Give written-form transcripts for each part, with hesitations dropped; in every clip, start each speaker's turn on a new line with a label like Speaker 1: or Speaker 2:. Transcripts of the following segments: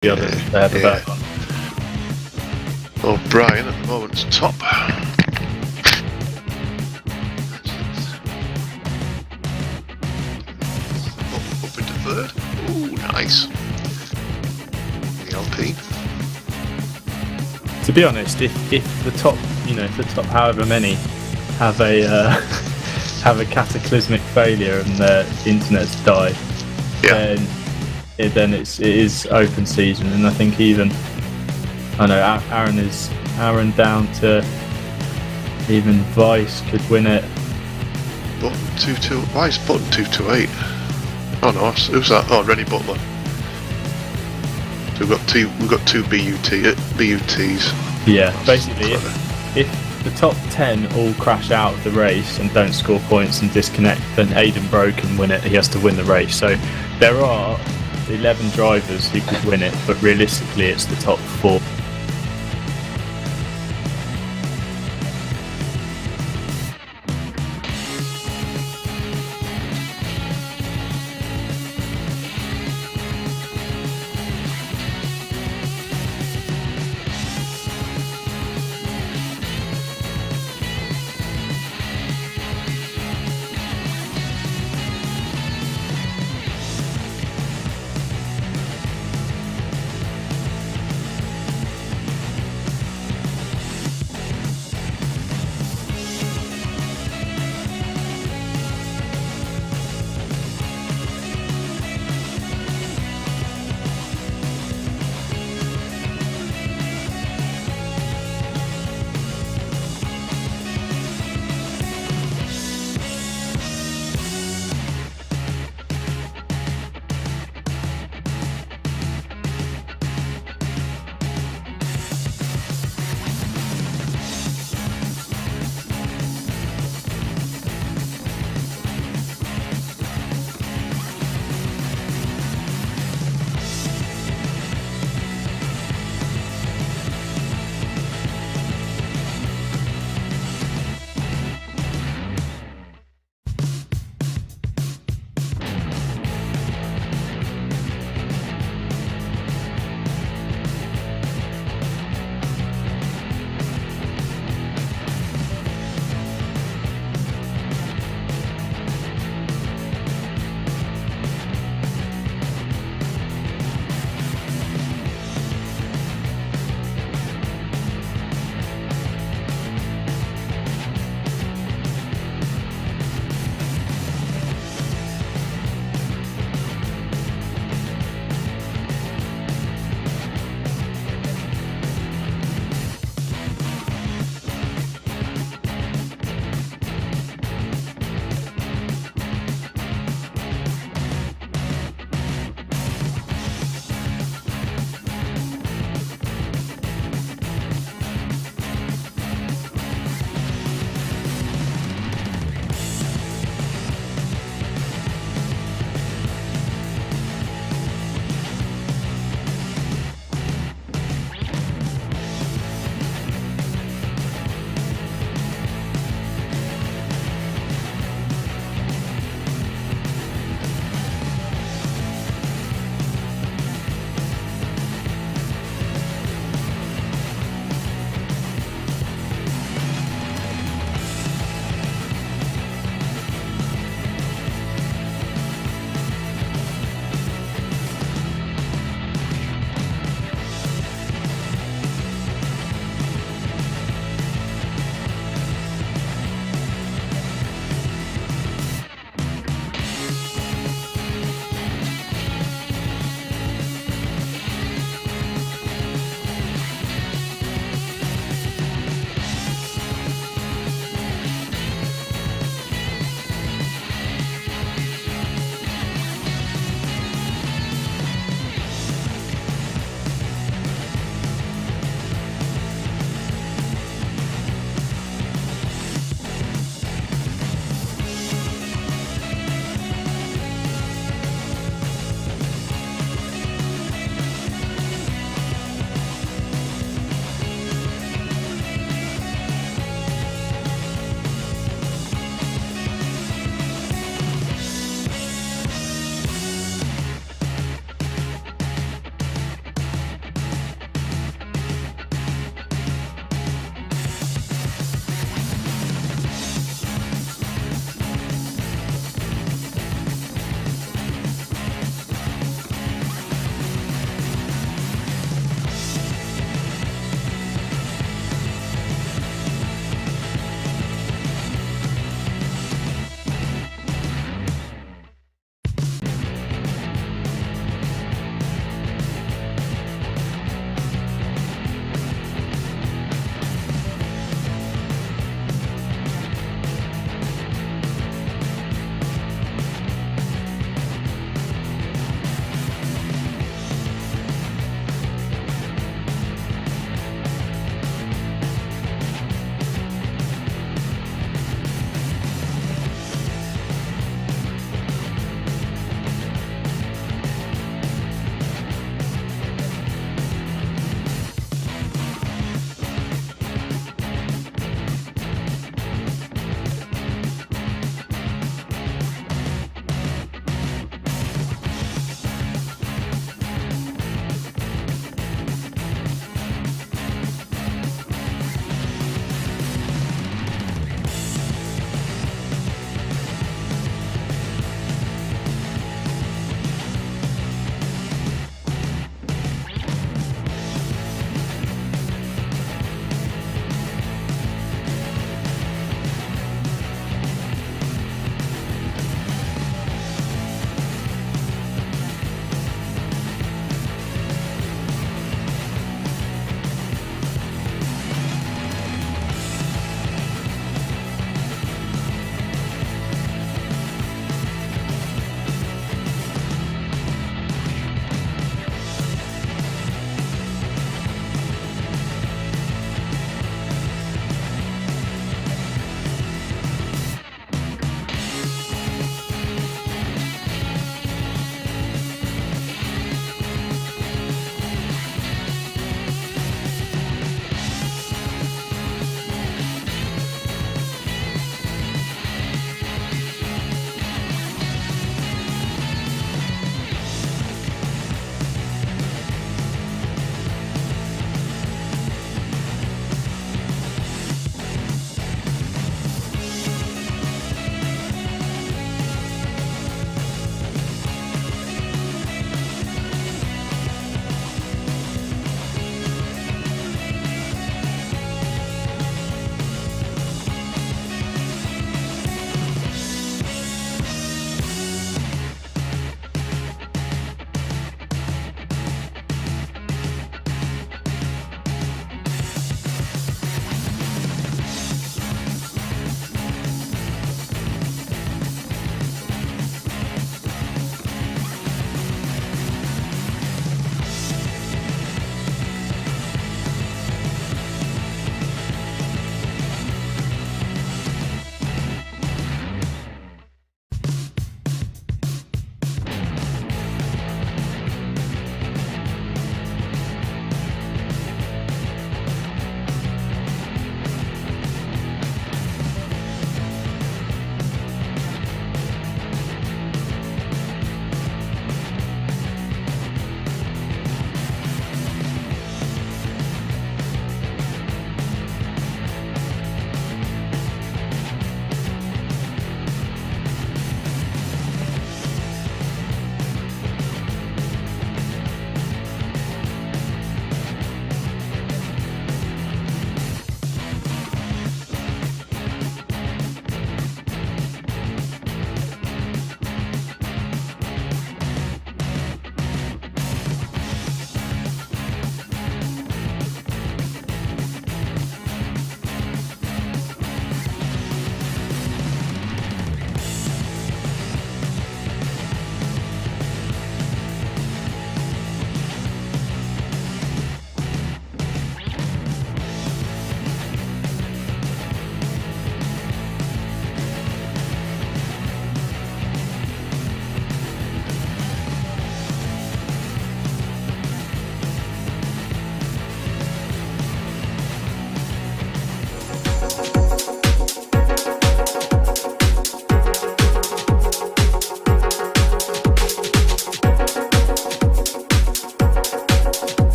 Speaker 1: the others. They have a better one.
Speaker 2: Well, Brian at the moment's top. Up into third. Ooh, nice. The Alpine.
Speaker 1: To be honest, if the top, if the top however many have a have a cataclysmic failure and their internet's died, then it is open season, and I think even Aaron down to even Vice could win it.
Speaker 2: Button 22. Why is button 228? Oh no, who's that? Oh, Rennie Butler. So we've got two BUTs.
Speaker 1: Yeah, basically, if the top 10 all crash out of the race and don't score points and disconnect, then 𝗦𝗔𝗟𝗘𝗡𝗗𝗏 can win it. He has to win the race. So there are 11 drivers who could win it, but realistically, it's the top 4.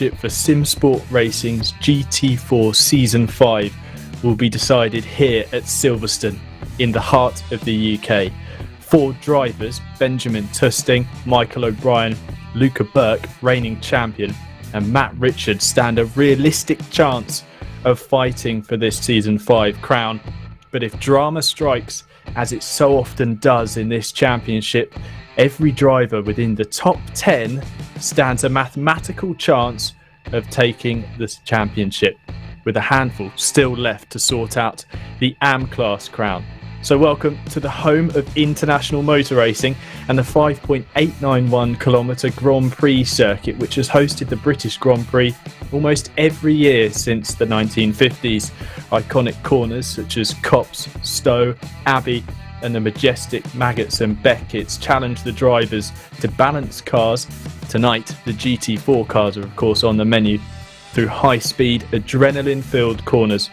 Speaker 1: championship for Simsport Racing's GT4 Season 5 will be decided here at Silverstone, in the heart of the UK. 4 drivers, Benjamin Tusting, Michael O'Brien, Luka Berk, reigning champion, and Matt Richards stand a realistic chance of fighting for this Season 5 crown. But if drama strikes, as it so often does in this championship, every driver within the top 10 stands a mathematical chance of taking this championship, with a handful still left to sort out the AM class crown. So welcome to the home of international motor racing and the 5.891 kilometre Grand Prix circuit, which has hosted the British Grand Prix almost every year since the 1950s. Iconic corners such as Copse, Stowe, Abbey and the majestic Maggots and Beckett's challenge the drivers to balance cars. Tonight, the GT4 cars are of course on the menu through high-speed, adrenaline-filled corners.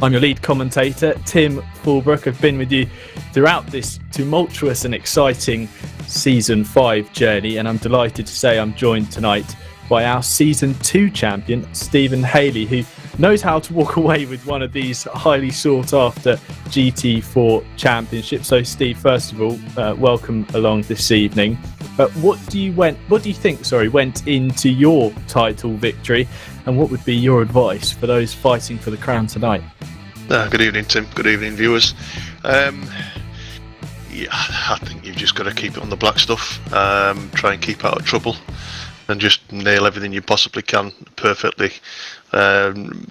Speaker 1: I'm your lead commentator, Tim Fulbrook. I've been with you throughout this tumultuous and exciting Season 5 journey, and I'm delighted to say I'm joined tonight by our Season 2 champion, Stephen Haley, who knows how to walk away with one of these highly sought-after GT4 championships. So, Steve, first of all, welcome along this evening. What do you think went into your title victory, and what would be your advice for those fighting for the crown tonight?
Speaker 2: Good evening, Tim. Good evening, viewers. I think you've just got to keep it on the black stuff. Try and keep out of trouble, and just nail everything you possibly can perfectly.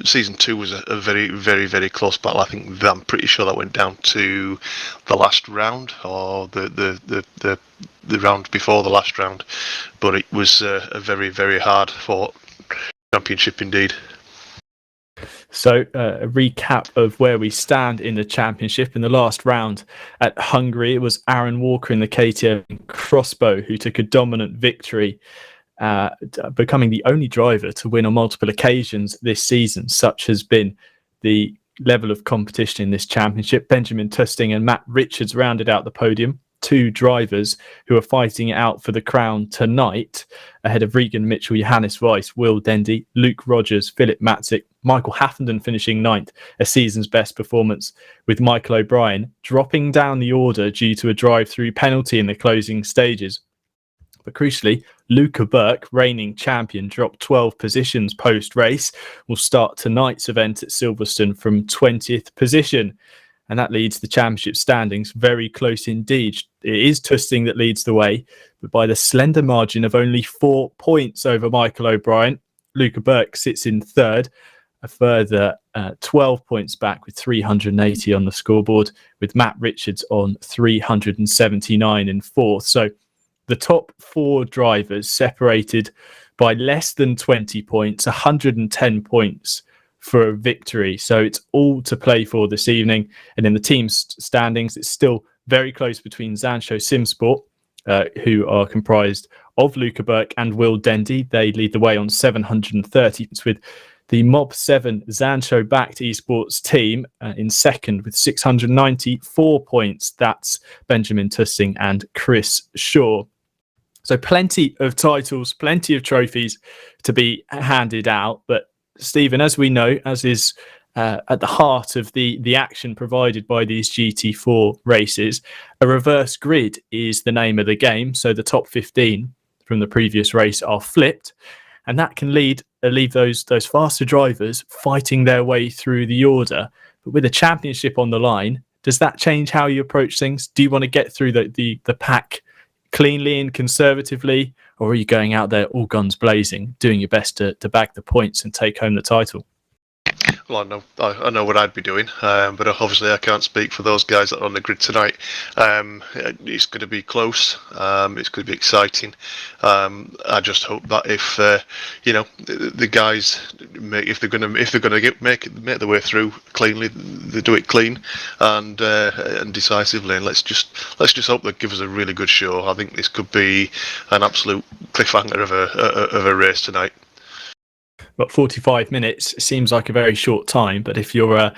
Speaker 2: Season 2 was a very, very, very close battle. I'm pretty sure that went down to the last round, or the round before the last round. But it was a very, very hard fought championship indeed.
Speaker 1: So a recap of where we stand in the championship. In the last round at Hungary, it was Aaron Walker in the KTM Crossbow who took a dominant victory, becoming the only driver to win on multiple occasions this season. Such has been the level of competition in this championship. Benjamin Tusting and Matt Richards rounded out the podium. 2 drivers who are fighting it out for the crown tonight, ahead of Regan Mitchell, Johannes Weiss, 𝗬𝗘𝗔𝗦𝗢𝗡, Luke Rogers, Philip Matzik, Michael Haffenden finishing 9th, a season's best performance, with Michael O'Brien dropping down the order due to a drive-through penalty in the closing stages. But crucially, Luka Berk, reigning champion, dropped 12 positions post-race, will start tonight's event at Silverstone from 20th position. And that leads the championship standings very close indeed. It is Tusting that leads the way, but by the slender margin of only 4 points over Michael O'Brien. Luka Berk sits in 3rd, a further 12 points back with 380 on the scoreboard, with Matt Richards on 379 in 4th. So the top 4 drivers separated by less than 20 points, 110 points for a victory. So it's all to play for this evening. And in the team's standings, it's still very close between Zansho Simsport, who are comprised of Luka Berk and 𝗬𝗘𝗔𝗦𝗢𝗡. They lead the way on 730, with the Mob 7 Zansho-backed esports team in 2nd with 694 points. That's Benjamin Tusting and Chris Shaw. So plenty of titles, plenty of trophies to be handed out. But Stephen, as we know, as is at the heart of the action provided by these GT4 races, a reverse grid is the name of the game. So the top 15 from the previous race are flipped, and that can leave those faster drivers fighting their way through the order. But with a championship on the line, does that change how you approach things? Do you want to get through the pack cleanly and conservatively, or are you going out there all guns blazing, doing your best to bag the points and take home the title?
Speaker 2: Well, I know what I'd be doing, but obviously I can't speak for those guys that are on the grid tonight. It's going to be close. It's going to be exciting. I just hope that if the guys if they're going to make their way through cleanly, they do it clean and decisively. And let's just hope they give us a really good show. I think this could be an absolute cliffhanger of a race tonight.
Speaker 1: But 45 minutes seems like a very short time, but if you're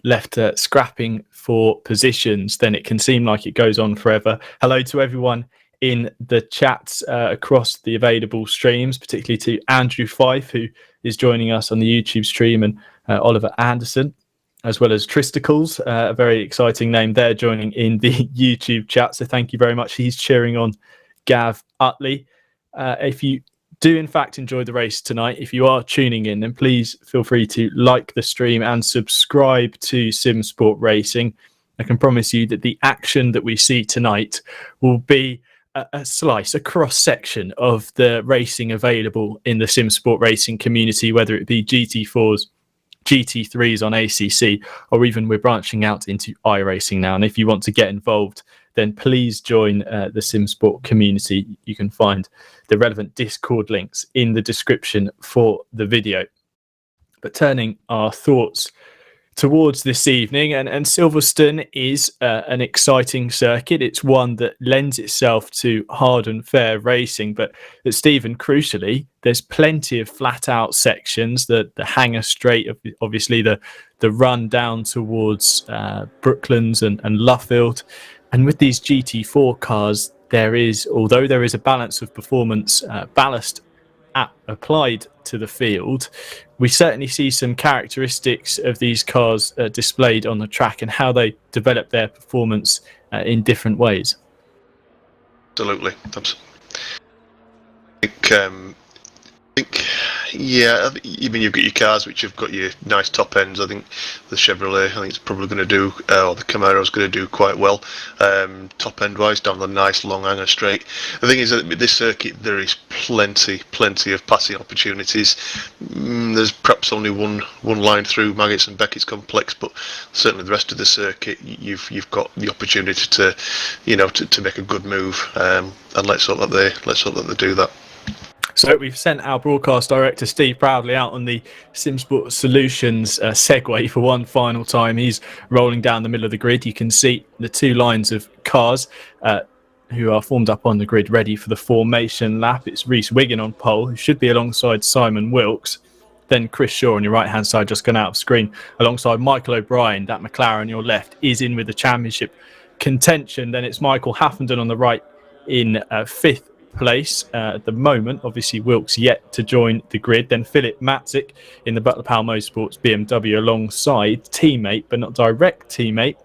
Speaker 1: left scrapping for positions, then it can seem like it goes on forever. Hello to everyone in the chats across the available streams, particularly to Andrew Fife, who is joining us on the YouTube stream, and Oliver Anderson, as well as Tristicles, a very exciting name there, joining in the YouTube chat. So thank you very much. He's cheering on Gav Utley. If you do in fact enjoy the race tonight, if you are tuning in, then please feel free to like the stream and subscribe to Simsport Racing. I can promise you that the action that we see tonight will be a slice, a cross-section of the racing available in the Simsport Racing community, whether it be GT4s, GT3s on ACC, or even we're branching out into iRacing now. And if you want to get involved, then please join the Simsport community. You can find the relevant Discord links in the description for the video. But turning our thoughts towards this evening, and Silverstone is an exciting circuit. It's one that lends itself to hard and fair racing, but Stephen, crucially, there's plenty of flat out sections, the Hanger Straight, obviously the run down towards Brooklands and Luffield. And with these GT4 cars, although there is a balance of performance ballast applied to the field, we certainly see some characteristics of these cars displayed on the track and how they develop their performance in different ways.
Speaker 2: Absolutely. I think, yeah, I mean, you've got your cars which have got your nice top ends. I think the Chevrolet, I think it's probably going to do, or the Camaro's going to do quite well, top end wise, down the nice long Hanger Straight. The thing is that with this circuit, there is plenty of passing opportunities. There's perhaps only one line through Maggots and Beckett's complex, but certainly the rest of the circuit, you've got the opportunity to, to make a good move, and let's hope that they do that.
Speaker 1: So we've sent our broadcast director, Steve Proudly, out on the Simsport Solutions Segway for one final time. He's rolling down the middle of the grid. You can see the two lines of cars who are formed up on the grid ready for the formation lap. It's Rhys Wiggin on pole, who should be alongside Simon Wilkes. Then Chris Shaw on your right-hand side, just gone out of screen, alongside Michael O'Brien. That McLaren on your left is in with the championship contention. Then it's Michael Haffenden on the right in fifth place at the moment. Obviously Wilkes yet to join the grid. Then Philip Matzik in the Butler Powell Motorsports BMW alongside teammate but not direct teammate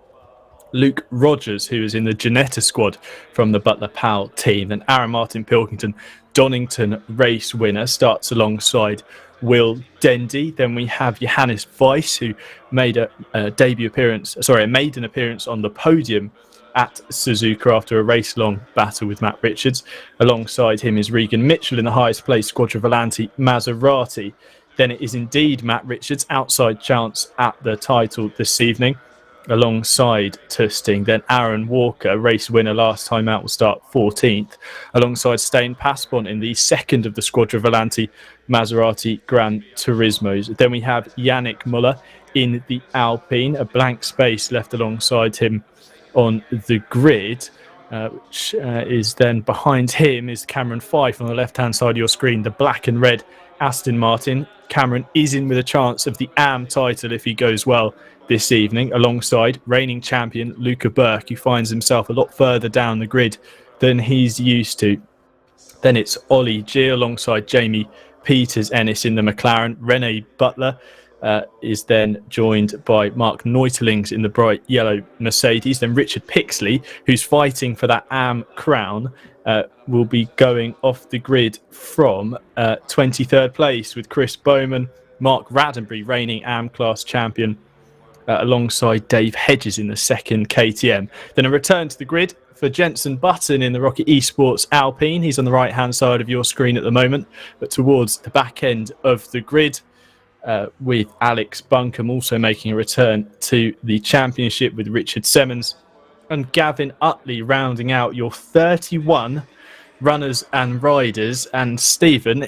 Speaker 1: Luke Rogers, who is in the Ginetta squad from the Butler Powell team. Then Aaron Martin Pilkington, Donington race winner, starts alongside Will Dendy. Then we have Johannes Weiss, who made a maiden appearance on the podium at Suzuka after a race-long battle with Matt Richards. Alongside him is Regan Mitchell in the highest place Squadra Volante Maserati. Then it is indeed Matt Richards, outside chance at the title this evening, alongside Tusting. Then Aaron Walker, race winner last time out, will start 14th, alongside Stein Paspon in the second of the Squadra Volante Maserati Gran Turismos. Then we have Yannick Muller in the Alpine, a blank space left alongside him on the grid, which is then behind him is Cameron Fife on the left-hand side of your screen, the black and red Aston Martin. Cameron is in with a chance of the AM title if he goes well this evening, alongside reigning champion Luka Berk, who finds himself a lot further down the grid than he's used to. Then it's Ollie G alongside Jamie Peters-Ennis in the McLaren. Rene Butler is then joined by Mark 𝗏𝗏𝗡𝗏 in the bright yellow Mercedes. Then Richard Pixley, who's fighting for that AM crown, will be going off the grid from 23rd place, with Chris Bowman, Mark Raddenbury, reigning AM class champion, alongside Dave Hedges in the second KTM. Then a return to the grid for Jenson Button in the Rocket Esports Alpine. He's on the right-hand side of your screen at the moment, but towards the back end of the grid, with Alex Buncombe also making a return to the championship with Richard Semmons, and Gavin Utley rounding out your 31 runners and riders. And Stephen,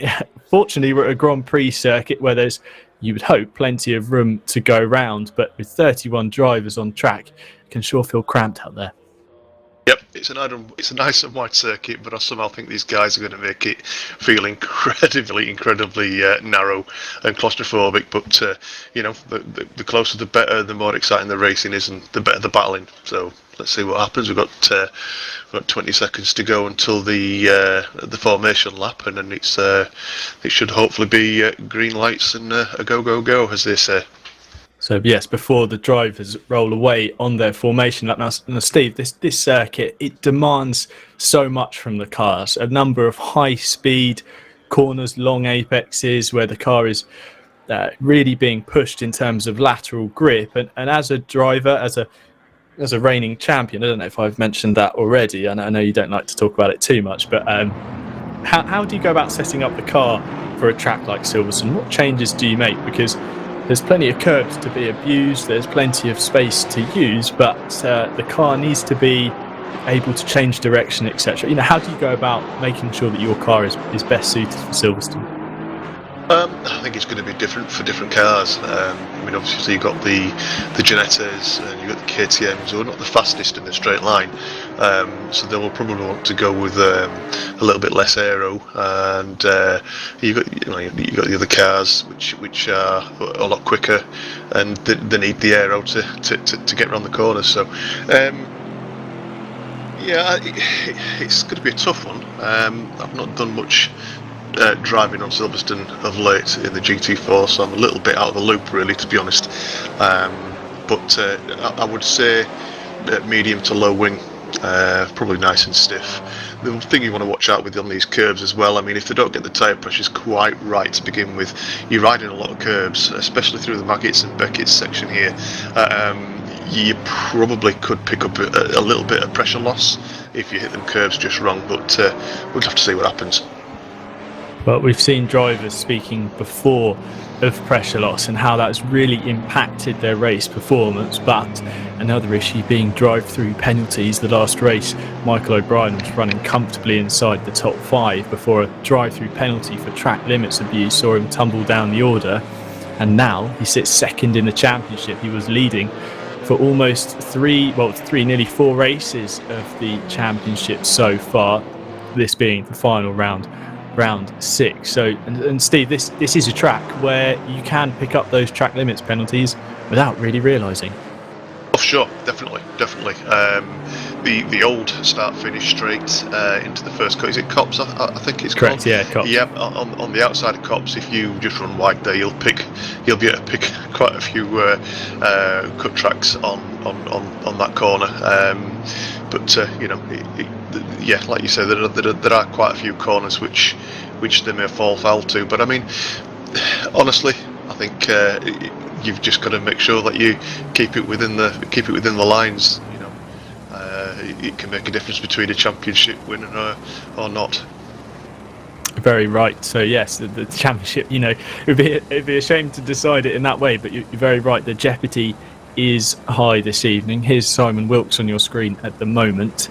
Speaker 1: fortunately we're at a Grand Prix circuit where there's, you would hope, plenty of room to go round, but with 31 drivers on track, it can sure feel cramped out there.
Speaker 2: Yep, it's a nice and wide circuit, but I somehow think these guys are going to make it feel incredibly narrow and claustrophobic. But the closer the better, the more exciting the racing is, and the better the battling. So let's see what happens. We've got 20 seconds to go until the formation lap, and then it should hopefully be green lights and a go, as they say.
Speaker 1: So yes, before the drivers roll away on their formation lap. Now, Steve, this circuit, it demands so much from the cars. A number of high-speed corners, long apexes, where the car is really being pushed in terms of lateral grip. And as a driver, as a reigning champion, I don't know if I've mentioned that already, and I know you don't like to talk about it too much, but how do you go about setting up the car for a track like Silverstone? What changes do you make? Because there's plenty of curbs to be abused, there's plenty of space to use, but the car needs to be able to change direction, etc. How do you go about making sure that your car is best suited for Silverstone?
Speaker 2: I think it's going to be different for different cars. Obviously you've got the 𝗦𝗘𝗔𝗟𝗘𝗡𝗗𝗏 and you've got the KTMs, who are not the fastest in the straight line. So they will probably want to go with a little bit less aero, and you've got the other cars which are a lot quicker, and they need the aero to get around the corners. So it's going to be a tough one. I've not done much driving on Silverstone of late in the GT4, so I'm a little bit out of the loop, really, to be honest. But I would say medium to low wing, probably nice and stiff. The thing you want to watch out with on these curbs as well, if they don't get the tyre pressures quite right to begin with, you're riding a lot of curbs, especially through the Maggots and Beckett's section here. You probably could pick up a little bit of pressure loss if you hit them curbs just wrong, but we'll have to see what happens.
Speaker 1: But we've seen drivers speaking before of pressure loss and how that's really impacted their race performance. But another issue being drive-through penalties. The last race, Michael O'Brien was running comfortably inside the top 5 before a drive-through penalty for track limits abuse saw him tumble down the order. And now he sits second in the championship. He was leading for almost nearly 4 races of the championship so far, this being the final round 6. So, and Steve, this is a track where you can pick up those track limits penalties without really realising.
Speaker 2: Oh, sure, definitely. The old start-finish straight into the first cut. Is it Cops? I think it's
Speaker 1: correct.
Speaker 2: Called.
Speaker 1: Yeah, Cops.
Speaker 2: Yeah, on the outside of Cops, if you just run wide there, you'll be able to pick quite a few cut tracks on that corner. Like you say, there are quite a few corners which they may fall foul to. But honestly, I think you've just got to make sure that you keep it within the lines. It can make a difference between a championship win or not.
Speaker 1: Very right. So yes, the championship, it'd be a shame to decide it in that way, but you're very right. The jeopardy is high this evening. Here's Simon Wilkes on your screen at the moment,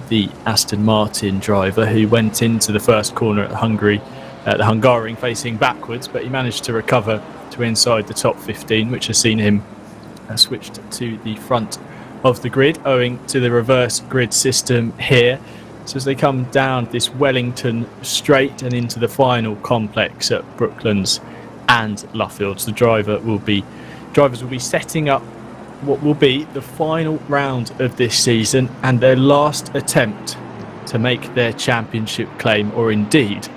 Speaker 1: the Aston Martin driver who went into the first corner at the Hungaroring facing backwards, but he managed to recover to inside the top 15, which has seen him switched to the front of the grid owing to the reverse grid system here. So as they come down this Wellington straight and into the final complex at Brooklands and Luffields, the drivers will be setting up what will be the final round of this season and their last attempt to make their championship claim, or indeed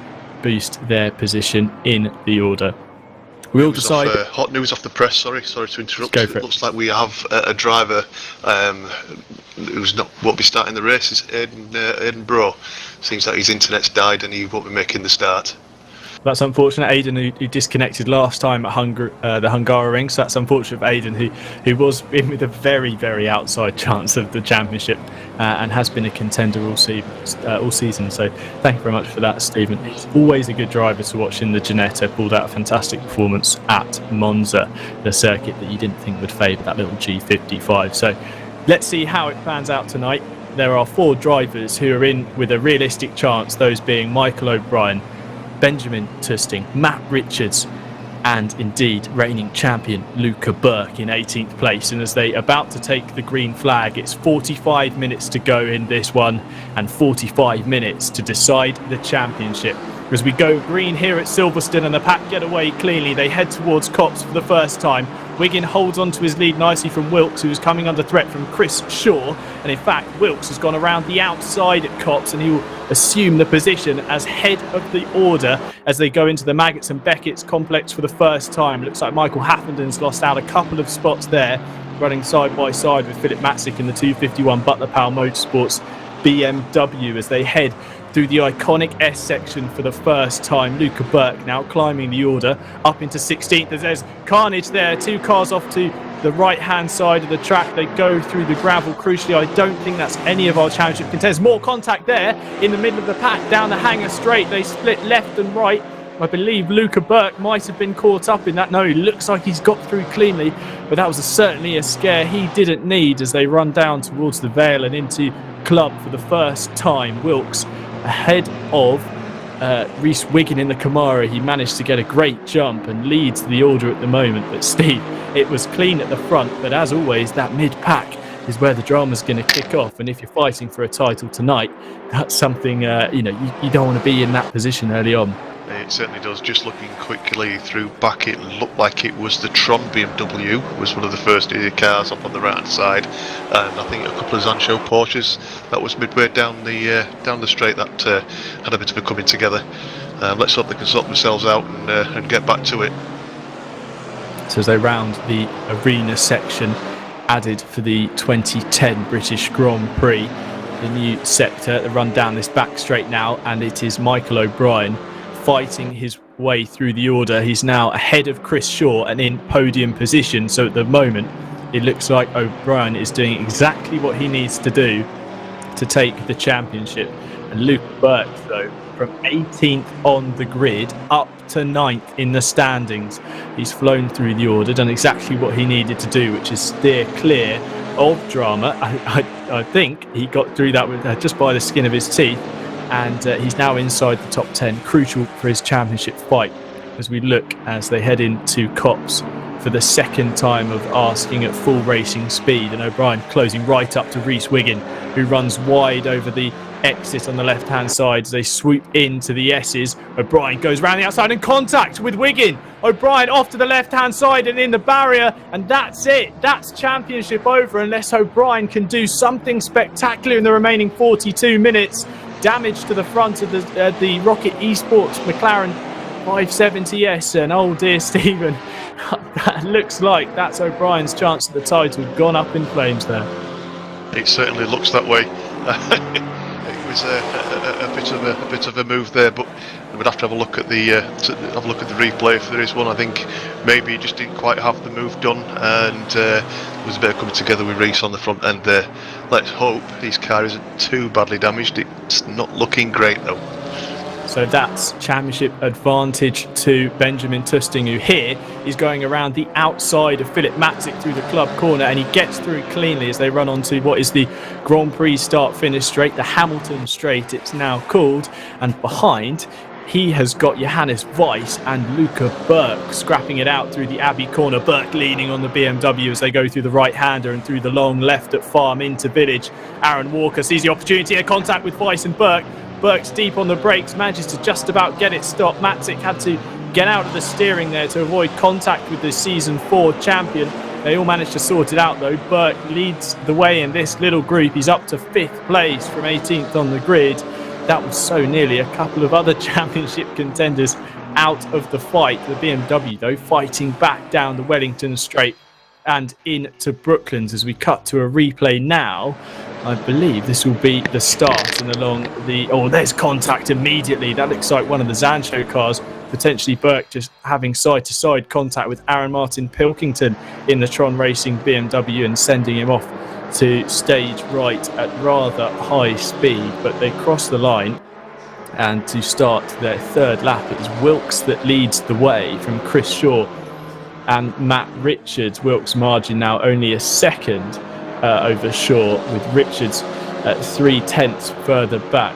Speaker 1: boost their position in the order. We'll decide.
Speaker 2: Hot news off the press. Sorry to interrupt.
Speaker 1: Go for it.
Speaker 2: Looks like we have a driver won't be starting the race. Is Aidan Bro. Seems like his internet's died and he won't be making the start.
Speaker 1: That's unfortunate. Aidan, who disconnected last time at the Hungaroring, so that's unfortunate for Aidan, who was in with a very, very outside chance of the championship and has been a contender all season. So thank you very much for that, Stephen. He's always a good driver to watch in the 𝗦𝗘𝗔𝗦𝗢. Pulled out a fantastic performance at Monza, the circuit that you didn't think would favour that little G55. So let's see how it pans out tonight. There are 4 drivers who are in with a realistic chance, those being Michael O'Brien, Benjamin Tusting, Matt Richards and indeed reigning champion Luka Berk in 18th place. And as they about to take the green flag, it's 45 minutes to go in this one and 45 minutes to decide the championship. As we go green here at Silverstone and the pack get away cleanly, they head towards Copse for the first time. Wiggin holds on to his lead nicely from Wilkes, who is coming under threat from Chris Shaw. And in fact, Wilkes has gone around the outside at Copse, and he will assume the position as head of the order as they go into the Maggots and Beckett's complex for the first time. Looks like Michael Haffenden's lost out a couple of spots there, running side by side with Philip Matzik in the 251 Butler Powell Motorsports BMW as they head through the iconic S section for the first time. Luka Berk now climbing the order up into 16th. There's carnage there, 2 cars off to the right hand side of the track. They go through the gravel. Crucially, I don't think that's any of our championship contenders. More contact there in the middle of the pack down the hanger straight. They split left and right. I believe Luka Berk might have been caught up in that. No, he looks like he's got through cleanly, but that was certainly a scare he didn't need as they run down towards the Vale and into Club for the first time. Wilkes ahead of Rhys Wiggin in the Camaro. He managed to get a great jump and leads the order at the moment. But Steve, it was clean at the front, but as always, that mid-pack is where the drama's going to kick off. And if you're fighting for a title tonight, that's something you don't want to be in that position early on.
Speaker 2: It certainly does. Just looking quickly through back, it looked like it was the Tron BMW was one of the first cars up on the right hand side, and I think a couple of Zansho Porsches that was midway down the straight that had a bit of a coming together. Let's hope they can sort themselves out and get back to it.
Speaker 1: So as they round the arena section added for the 2010 British Grand Prix, the new sector, they run down this back straight now, and it is Michael O'Brien fighting his way through the order. He's now ahead of Chris Shaw and in podium position. So at the moment, it looks like O'Brien is doing exactly what he needs to do to take the championship. And Luke Berk, though, from 18th on the grid up to 9th in the standings. He's flown through the order, done exactly what he needed to do, which is steer clear of drama. I think he got through that with just by the skin of his teeth. And he's now inside the top 10, crucial for his championship fight as we look as they head into Copse for the second time of asking at full racing speed. And O'Brien closing right up to Rhys Wiggin, who runs wide over the exit on the left hand side as they swoop into the S's. O'Brien goes round the outside and contact with Wiggin. O'Brien off to the left hand side and in the barrier, and that's it. That's championship over unless O'Brien can do something spectacular in the remaining 42 minutes. Damage to the front of the Rocket Esports McLaren 570S, and oh dear Stephen, that looks like that's O'Brien's chance at the title gone up in flames there.
Speaker 2: It certainly looks that way. It was a bit of a move there, but we'd have to have a look at the replay if there is one. I think maybe he just didn't quite have the move done, and there was a bit of coming together with Rhys on the front end there. Let's hope his car isn't too badly damaged. It's not looking great though.
Speaker 1: So that's championship advantage to Benjamin Tusting, who here is going around the outside of Philip Matzik through the club corner, and he gets through cleanly as they run onto what is the Grand Prix start-finish straight, the Hamilton straight it's now called, and behind he has got Johannes Weiss and Luka Berk scrapping it out through the Abbey corner. Berk leaning on the BMW as they go through the right-hander and through the long left at Farm into Village. Aaron Walker sees the opportunity, a contact with Weiss and Berk. Berk's deep on the brakes, manages to just about get it stopped. Matzik had to get out of the steering there to avoid contact with the Season 4 champion. They all managed to sort it out though. Berk leads the way in this little group. He's up to 5th place from 18th on the grid. That was so nearly a couple of other championship contenders out of the fight. The BMW, though, fighting back down the Wellington Straight and into Brooklands as we cut to a replay now. I believe this will be the start and along the... Oh, there's contact immediately. That looks like one of the Zansho cars. Potentially Berk just having side-to-side contact with Aaron Martin Pilkington in the Tron Racing BMW and sending him off to stage right at rather high speed, but they cross the line, and to start their third lap it's Wilkes that leads the way from Chris Shaw and Matt Richards. Wilkes' margin now only a second over Shaw, with Richards at 0.3 further back.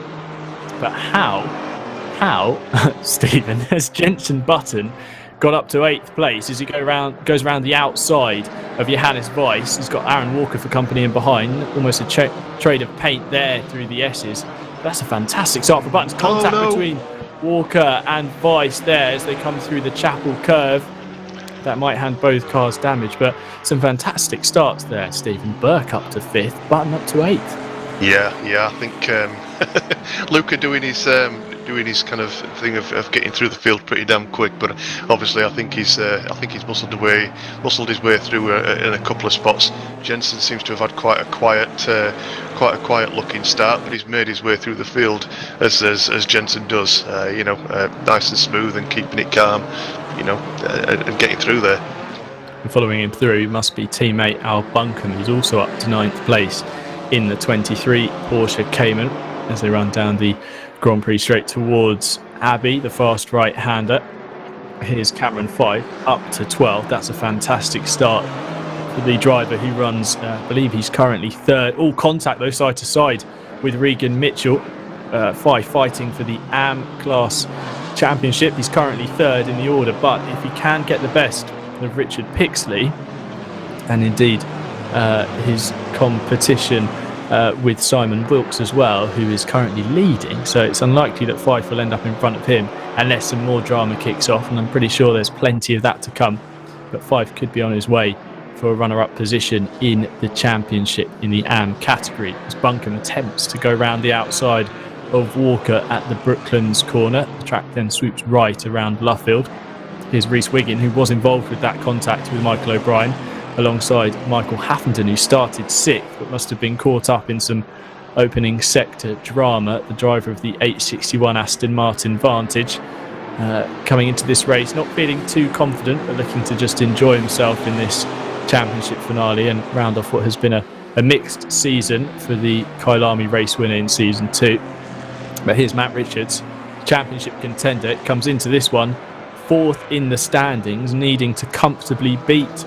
Speaker 1: But how Stephen, has Jenson Button got up to 8th place as he goes around the outside of Johannes Weiss. He's got Aaron Walker for company in behind. Almost a trade of paint there through the S's. That's a fantastic start for Buttons. Contact between Walker and Weiss there as they come through the Chapel curve. That might hand both cars damage, but some fantastic starts there. Stephen Berk up to 5th, Button up to 8th.
Speaker 2: Yeah, I think Luka doing his kind of thing of getting through the field pretty damn quick, but obviously I think he's muscled his way through in a couple of spots. Jenson seems to have had quite a quiet looking start, but he's made his way through the field as Jenson does. Nice and smooth and keeping it calm, and getting through there.
Speaker 1: And following him through must be teammate Al Buncombe, who's also up to 9th place in the 23 Porsche Cayman as they run down the Grand Prix straight towards Abbey, the fast right-hander. Here's Cameron Fyfe up to 12th. That's a fantastic start for the driver who runs, I believe he's currently 3rd. All contact though, side to side with Regan Mitchell. Fyfe fighting for the AM Class Championship. He's currently 3rd in the order, but if he can get the best of Richard Pixley, and indeed his competition with Simon Wilkes as well, who is currently leading, so it's unlikely that Fyfe will end up in front of him unless some more drama kicks off, and I'm pretty sure there's plenty of that to come. But Fyfe could be on his way for a runner-up position in the championship in the AM category as Buncombe attempts to go round the outside of Walker at the Brooklands corner. The track then swoops right around Luffield. Here's Rhys Wiggin, who was involved with that contact with Michael O'Brien, alongside Michael Haffenden, who started 6th but must have been caught up in some opening sector drama. The driver of the 861 Aston Martin Vantage coming into this race not feeling too confident, but looking to just enjoy himself in this championship finale and round off what has been a mixed season for the Kyalami race winner in season 2. But here's Matt Richards, championship contender, comes into this one 4th in the standings, needing to comfortably beat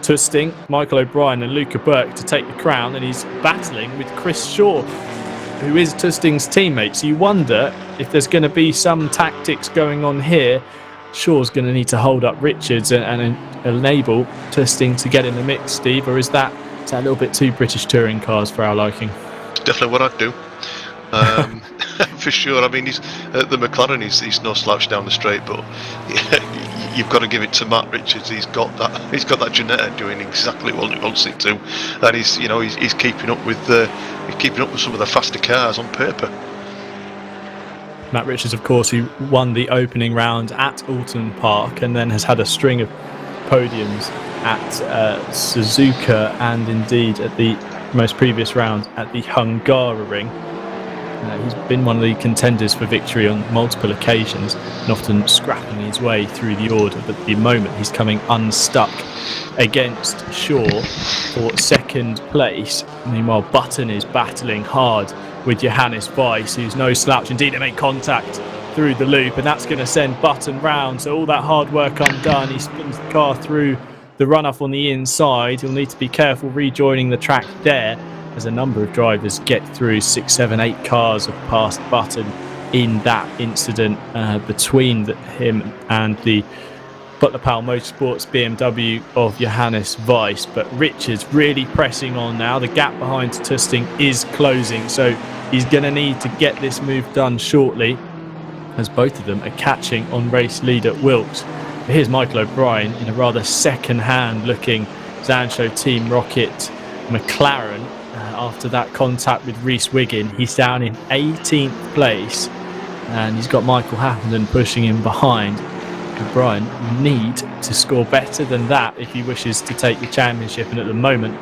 Speaker 1: Tusting, Michael O'Brien and Luka Berk to take the crown, and he's battling with Chris Shaw, who is Tusting's teammate. So you wonder if there's going to be some tactics going on here. Shaw's going to need to hold up Richards and enable Tusting to get in the mix, Steve, or is that a little bit too British touring cars for our liking?
Speaker 2: Definitely what I'd do. For sure. I mean, the McLaren, he's no slouch down the straight, but you've got to give it to Matt Richards. He's got that Ginetta doing exactly what he wants it to, and he's keeping up with some of the faster cars on paper.
Speaker 1: Matt Richards, of course, who won the opening round at Oulton Park and then has had a string of podiums at Suzuka and indeed at the most previous round at the Hungaroring. He's been one of the contenders for victory on multiple occasions and often scrapping his way through the order, but at the moment he's coming unstuck against Shaw for 2nd place. Meanwhile, Button is battling hard with Johannes Weiss, who's no slouch indeed. They make contact through the loop, and that's going to send Button round, so all that hard work undone. He spins the car through the run-off on the inside. He'll need to be careful rejoining the track there, as a number of drivers get through. 6, 7, 8 cars have passed Button in that incident between him and the Butler Powell Motorsports BMW of Johannes Weiss. But Richards really pressing on now. The gap behind Tusting is closing, so he's going to need to get this move done shortly, as both of them are catching on race leader Wilkes. But here's Michael O'Brien in a rather second-hand looking Zansho Team Rocket McLaren. After that contact with Rhys Wiggin, he's down in 18th place, and he's got Michael Haffenden pushing him behind. O'Brien need to score better than that if he wishes to take the championship, and at the moment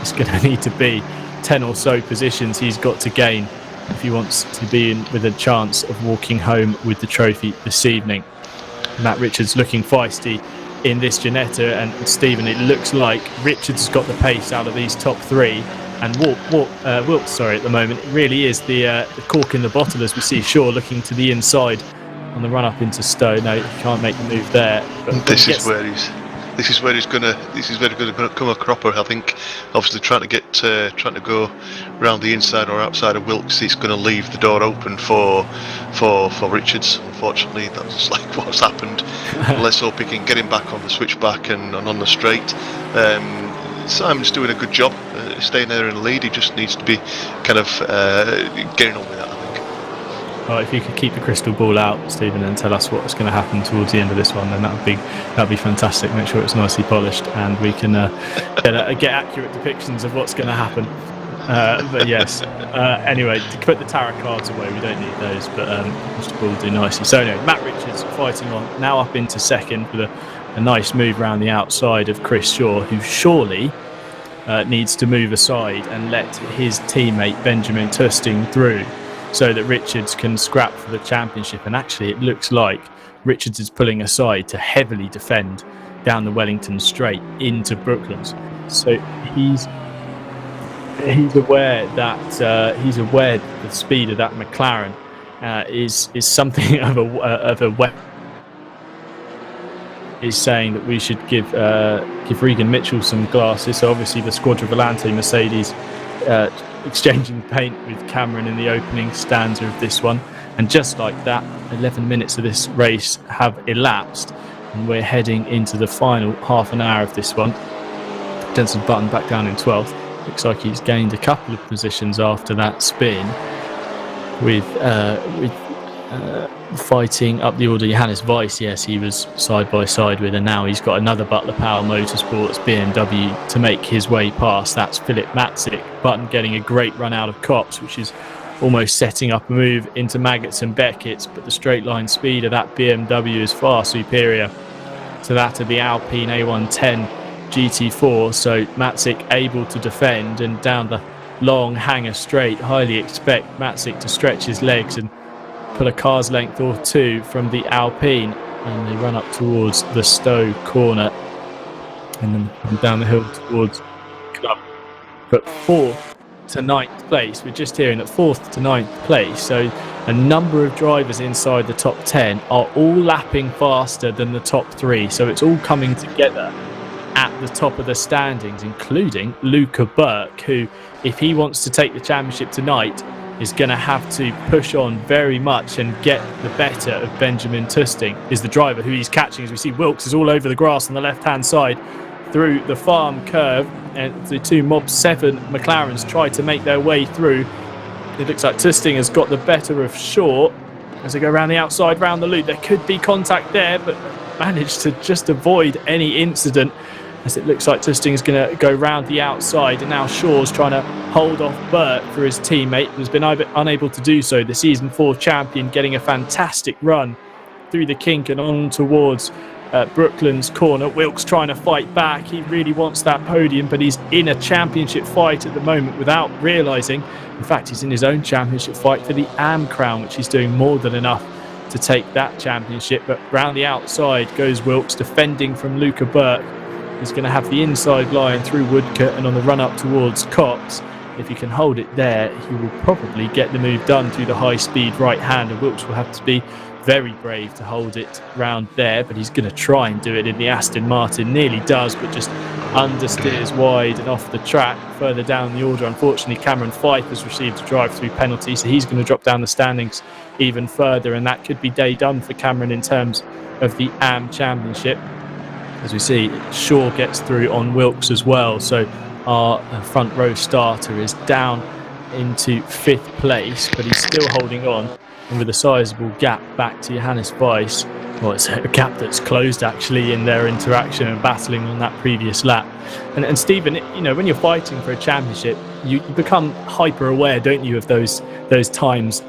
Speaker 1: it's going to need to be 10 or so positions he's got to gain if he wants to be in with a chance of walking home with the trophy this evening. Matt Richards looking feisty in this Ginetta, and Stephen, it looks like Richards has got the pace out of these top 3. And Wilkes, at the moment, it really is the cork in the bottle, as we see Shaw looking to the inside on the run up into Stowe. No, he can't make the move there. But
Speaker 2: this is where this is where he's going to come a cropper. I think, obviously, trying to go round the inside or outside of Wilkes, it's going to leave the door open for Richards. Unfortunately, that's like what's happened. Let's hope he can get him back on the switchback and on the straight. Simon's doing a good job staying there in the lead. He just needs to be kind of getting on with that, I think.
Speaker 1: Well, if you could keep the crystal ball out, Stephen, and tell us what's going to happen towards the end of this one, then that'd be fantastic. Make sure it's nicely polished, and we can get accurate depictions of what's going to happen. But yes, anyway, to put the tarot cards away, we don't need those, but crystal ball will do nicely. So anyway, Matt Richards fighting on, now up into second with a nice move around the outside of Chris Shaw, who surely needs to move aside and let his teammate Benjamin 𝗬𝗏𝗡𝗏 through, so that Richards can scrap for the championship. And actually, it looks like Richards is pulling aside to heavily defend down the Wellington straight into Brooklands. So he's aware that the speed of that McLaren is something of a weapon. Is saying that we should give Regan Mitchell some glasses. So obviously the Squadra Volante Mercedes exchanging paint with Cameron in the opening stanza of this one. And just like that, 11 minutes of this race have elapsed, and we're heading into the final half an hour of this one. Jenson Button back down in 12th. Looks like he's gained a couple of positions after that spin with fighting up the order. Johannes Weiss, yes, he was side by side with, and now he's got another Butler Power Motorsports BMW to make his way past. That's Philip Matzik. Button getting a great run out of Copse, which is almost setting up a move into Maggots and Beckett's, but the straight line speed of that BMW is far superior to that of the Alpine A110 GT4. So Matzik able to defend, and down the long hanger straight, highly expect Matzik to stretch his legs and pull a car's length or two from the Alpine, and they run up towards the Stowe corner and then down the hill towards Club. But 4th to 9th place, we're just hearing that 4th to 9th place, so a number of drivers inside the top 10 are all lapping faster than the top 3, so it's all coming together at the top of the standings, including Luka Berk, who, if he wants to take the championship tonight, is going to have to push on very much and get the better of Benjamin 𝗬𝗏𝗏𝗏, is the driver who he's catching. As we see, Wilkes is all over the grass on the left-hand side through the farm curve, and the two Mob 7 McLarens try to make their way through. It looks like 𝗬𝗏𝗏𝗏𝗏 has got the better of Shaw as they go around the outside, round the loop. There could be contact there, but managed to just avoid any incident, as it looks like 𝗬𝗏𝗏𝗏𝗏's is going to go round the outside, and now Shaw's trying to hold off Berk for his teammate, who's been unable to do so. The season 4 champion getting a fantastic run through the kink and on towards Brooklands corner. Wilkes trying to fight back. He really wants that podium, but he's in a championship fight at the moment without realising. In fact, he's in his own championship fight for the AM crown, which he's doing more than enough to take that championship. But round the outside goes Wilkes, defending from Luka Berk. He's going to have the inside line through Woodcote and on the run up towards Copse. If he can hold it there, he will probably get the move done through the high speed right hand, and Wilkes will have to be very brave to hold it round there, but he's going to try and do it in the Aston Martin. Nearly does, but just understeers wide and off the track further down the order. Unfortunately, Cameron Fife has received a drive-through penalty, so he's going to drop down the standings even further, and that could be day done for Cameron in terms of the AM Championship. As we see, Shaw gets through on Wilkes as well, so our front row starter is down into 5th place, but he's still holding on, and with a sizable gap back to Johannes Weiss. Well, it's a gap that's closed actually in their interaction and battling on that previous lap. And Stephen, you know, when you're fighting for a championship, you become hyper aware, don't you, of those times,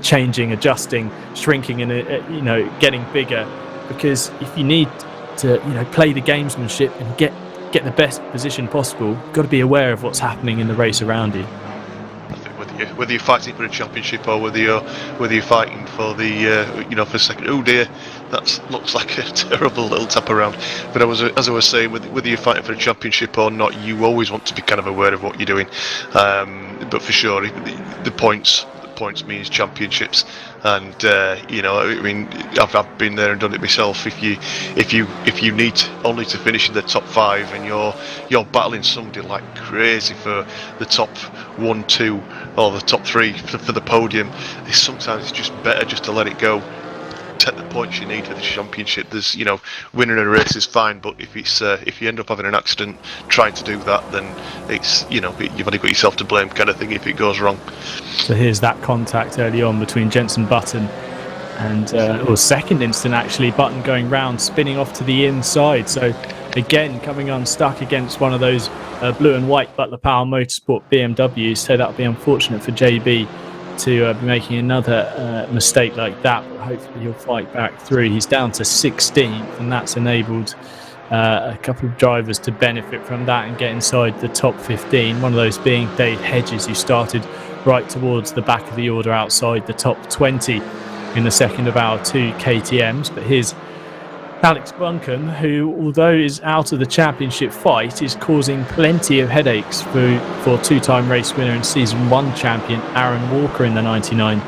Speaker 1: changing, adjusting, shrinking, and getting bigger. Because if you need to play the gamesmanship and get the best position possible, you've got to be aware of what's happening in the race around you.
Speaker 2: I think whether you're fighting for a championship or whether you're fighting for the for second, oh dear, that looks like a terrible little tap around. But as I was saying, whether you're fighting for a championship or not, you always want to be kind of aware of what you're doing. But for sure, the points points means championships, and I mean, I've been there and done it myself. If you need only to finish in the top 5 and you're battling somebody like crazy for the top 1, 2, or the top 3 for the podium, sometimes it's just better just to let it go. Take the points you need for the championship. There's, winning a race is fine, but if you end up having an accident trying to do that, then it's, you've only got yourself to blame, kind of thing, if it goes wrong.
Speaker 1: So here's that contact early on between Jenson Button and or second instant actually, Button going round, spinning off to the inside. So again coming unstuck against one of those blue and white Butler Power Motorsport BMWs. So that would be unfortunate for JB to be making another mistake like that, but hopefully he'll fight back through. He's down to 16th, and that's enabled a couple of drivers to benefit from that and get inside the top 15, one of those being Dave Hedges, who started right towards the back of the order outside the top 20 in the second of our 2 KTMs. But here's Alex Buncombe, who, although is out of the championship fight, is causing plenty of headaches for two-time race winner and season 1 champion Aaron Walker in the 99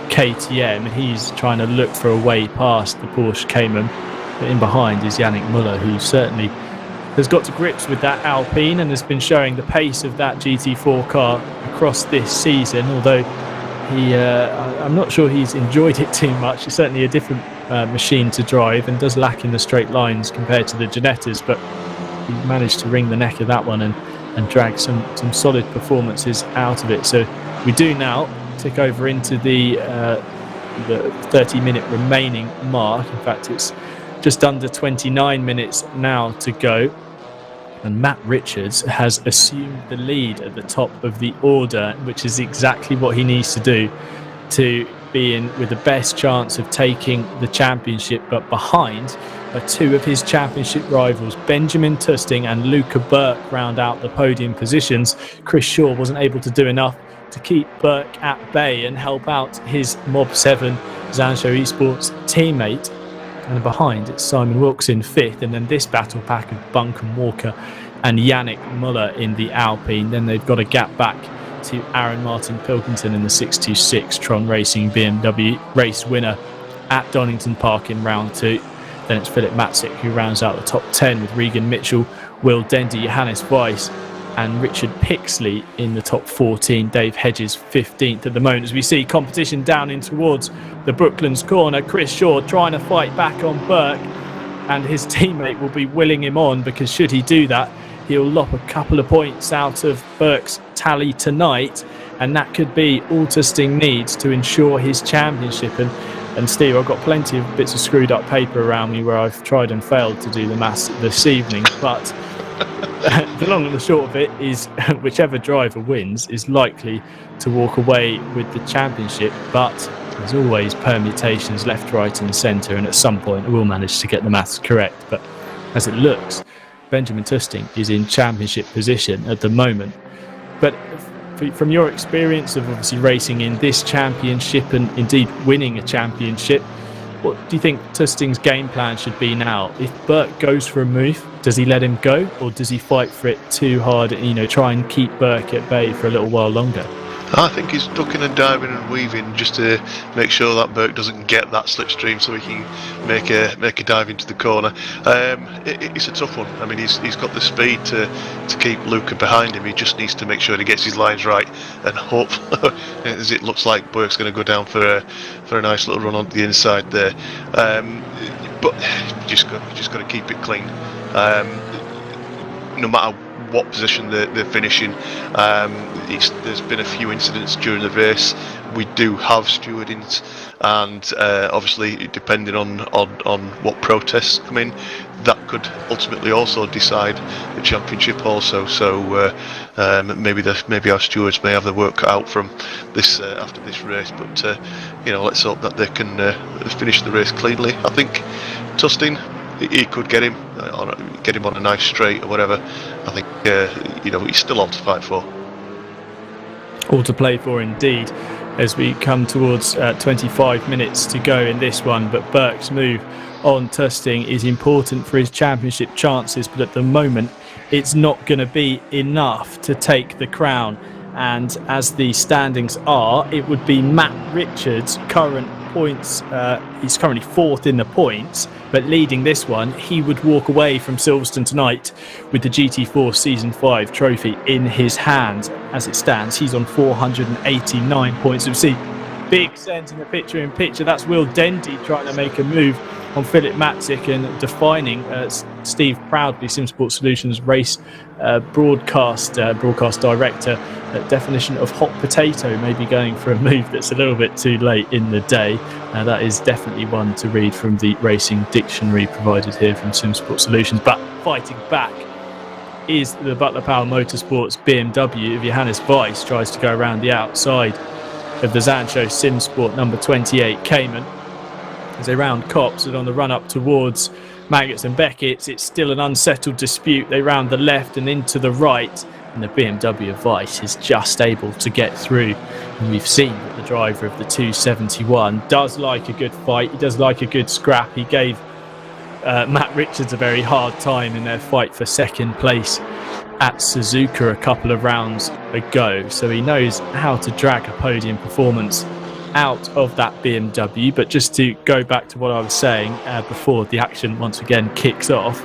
Speaker 1: KTM. He's trying to look for a way past the Porsche Cayman, but in behind is Yannick Muller, who certainly has got to grips with that Alpine and has been showing the pace of that GT4 car across this season, although I'm not sure he's enjoyed it too much. It's certainly a different machine to drive and does lack in the straight lines compared to the _𝗏𝗔𝗏𝗏𝗏, but he managed to wring the neck of that one and drag some solid performances out of it. So we do now tick over into the 30-minute remaining mark. In fact, it's just under 29 minutes now to go, and Matt Richards has assumed the lead at the top of the order, which is exactly what he needs to do to be in with the best chance of taking the championship. But behind are 2 of his championship rivals, Benjamin Tusting and Luka Berk, round out the podium positions. Chris Shaw wasn't able to do enough to keep Berk at bay and help out his Mob 7 Zansho Esports teammate. And behind it's Simon Wilkes in 5th, and then this battle pack of Buncombe, Walker and Yannick Muller in the Alpine. Then they've got a gap back to Aaron Martin Pilkington in the 626 Tron Racing BMW race winner at Donington Park in round 2. Then it's Philip Matzik who rounds out the top 10 with Regan Mitchell, Will Dendy, Johannes Weiss and Richard Pixley in the top 14. Dave Hedges 15th at the moment, as we see competition down in towards the Brooklands corner. Chris Shaw trying to fight back on Berk, and his teammate will be willing him on, because should he do that, he'll lop a couple of points out of Berk's tally tonight, and that could be all Tusting needs to ensure his championship. And Steve, I've got plenty of bits of screwed up paper around me where I've tried and failed to do the maths this evening, but the long and the short of it is whichever driver wins is likely to walk away with the championship. But there's always permutations left, right and centre, and at some point we'll manage to get the maths correct. But as it looks, Benjamin Tusting is in championship position at the moment. But from your experience of obviously racing in this championship and indeed winning a championship, what do you think Tusting's game plan should be now? If Berk goes for a move, does he let him go, or does he fight for it too hard, try and keep Berk at bay for a little while longer?
Speaker 2: I think he's ducking and diving and weaving just to make sure that Berk doesn't get that slipstream, so he can make a dive into the corner. It's a tough one. I mean, he's got the speed to keep Luka behind him. He just needs to make sure he gets his lines right and hope, as it looks like Berk's going to go down for a nice little run on the inside there. But you just got to keep it clean. No matter what position they're finishing. There's been a few incidents during the race. We do have stewardings, and obviously depending on what protests come in, that could ultimately also decide the championship also. So maybe our stewards may have their work cut out from this after this race, but let's hope that they can finish the race cleanly. I think Tusting, he could get him on a nice straight or whatever. I think he's still all to fight for.
Speaker 1: All to play for indeed, as we come towards 25 minutes to go in this one. But Berk's move on Tusting is important for his championship chances, but at the moment it's not going to be enough to take the crown And as the standings are, it would be Matt Richards' current points. He's currently 4th in the points, but leading this one, he would walk away from Silverstone tonight with the GT4 Season 5 trophy in his hand. As it stands, he's on 489 points. You see big sense in the picture-in-picture. That's 𝗦𝗘𝗔𝗦𝗢𝗡𝗗𝗏 trying to make a move on 𝗬𝗏𝗪𝗔𝗥 and defining Steve Proudly, Simsport Solutions race broadcast director. Definition of hot potato, maybe going for a move that's a little bit too late in the day. That is definitely one to read from the racing dictionary provided here from Simsport Solutions. But fighting back is the Butler Powell Motorsports BMW. Johannes Weiss tries to go around the outside of the Zansho Simsport number 28 𝗬𝗏 as they round Copse, and on the run up towards Maggots and Beckett's, it's still an unsettled dispute. They round the left and into the right, and the BMW of Weiss is just able to get through. And we've seen that the driver of the 271 does like a good fight. He does like a good scrap. He gave Matt Richards a very hard time in their fight for second place at Suzuka a couple of rounds ago, so he knows how to drag a podium performance out of that BMW. But just to go back to what I was saying before the action once again kicks off,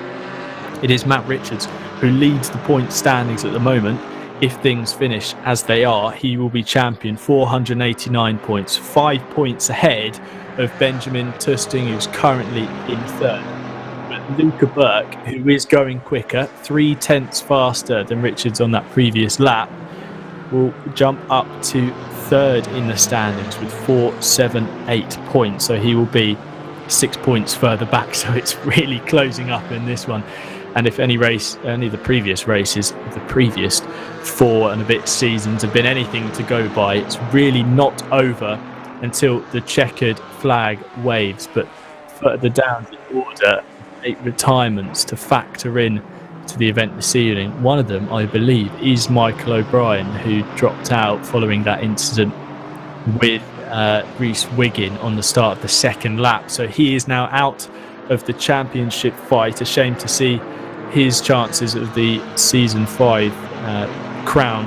Speaker 1: it is Matt Richards who leads the point standings at the moment. If things finish as they are, he will be champion, 489 points, 5 points ahead of Benjamin Tusting, who's currently in third. But Luka Berk, who is going quicker, 0.3 faster than Richards on that previous lap, will jump up to third in the standings with 478 points. So he will be 6 points further back. So it's really closing up in this one. And if any of the previous races of the previous 4 and a bit seasons have been anything to go by, it's really not over until the checkered flag waves. But further down the order, 8 retirements to factor in to the event this evening. One of them, I believe, is Michael O'Brien, who dropped out following that incident with Rhys Wiggin on the start of the second lap. So he is now out of the championship fight. A shame to see his chances of the season 5 crown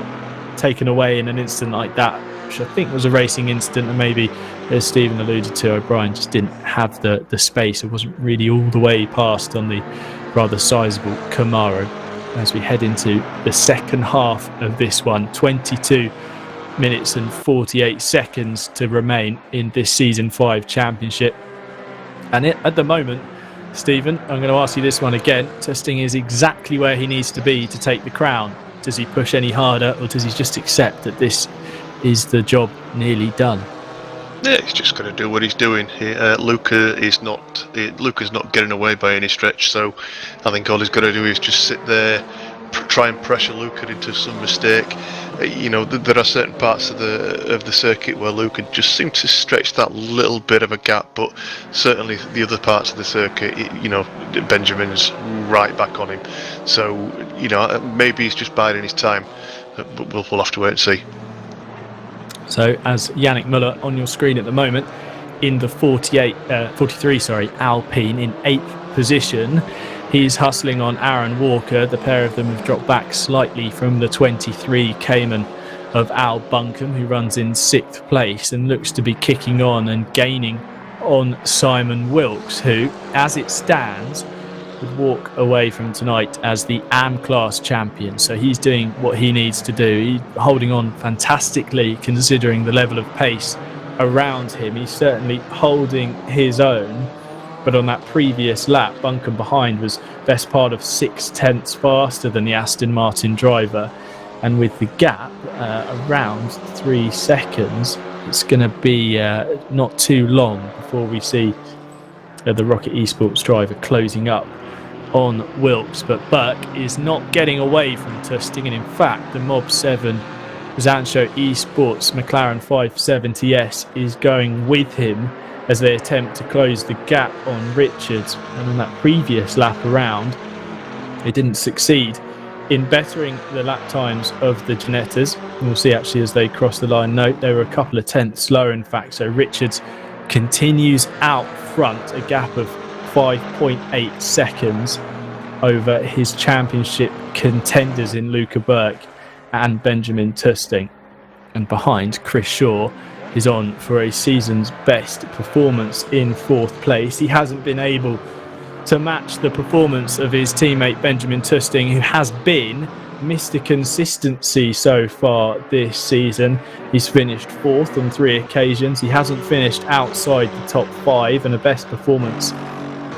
Speaker 1: taken away in an incident like that, which I think was a racing incident, and maybe, as Stephen alluded to, O'Brien just didn't have the space. It wasn't really all the way past on the rather sizable Camaro. As we head into the second half of this one, 22 minutes and 48 seconds to remain in this season 5 championship. And at the moment, Stephen, I'm going to ask you this one again. Tusting is exactly where he needs to be to take the crown. Does he push any harder, or does he just accept that this is the job nearly done?
Speaker 2: Yeah, he's just going to do what he's doing. Luka's not getting away by any stretch, so I think all he's got to do is just sit there, try and pressure Luka into some mistake. There are certain parts of the circuit where Luka just seemed to stretch that little bit of a gap, but certainly the other parts of the circuit, Benjamin's right back on him. So maybe he's just biding his time, but we'll have to wait and see.
Speaker 1: So as Yannick Müller on your screen at the moment in the 43 Alpine in 8th position, he's hustling on Aaron Walker. The pair of them have dropped back slightly from the 23 𝗬𝗏 of Al Buncombe, who runs in 6th place and looks to be kicking on and gaining on Simon Wilkes, who, as it stands, would walk away from tonight as the AM class champion. So he's doing what he needs to do. He's holding on fantastically considering the level of pace around him. He's certainly holding his own. But on that previous lap, Buncombe behind was best part of 0.6 faster than the Aston Martin driver. And with the gap around 3 seconds, it's going to be not too long before we see the Rocket Esports driver closing up on Wilkes. But Berk is not getting away from Tusting, and in fact the Mob 7 Zansho Esports McLaren 570S is going with him as they attempt to close the gap on Richards. And on that previous lap around, they didn't succeed in bettering the lap times of the Ginettas. And we'll see actually as they cross the line. Note they were a couple of tenths slower in fact, so Richards continues out front, a gap of 5.8 seconds over his championship contenders in Luka Berk and Benjamin Tusting. And behind, Chris Shaw is on for a season's best performance in 4th place. He hasn't been able to match the performance of his teammate Benjamin Tusting, who has been Mr. Consistency so far this season. He's finished 4th on 3 occasions. He hasn't finished outside the top 5, and a best performance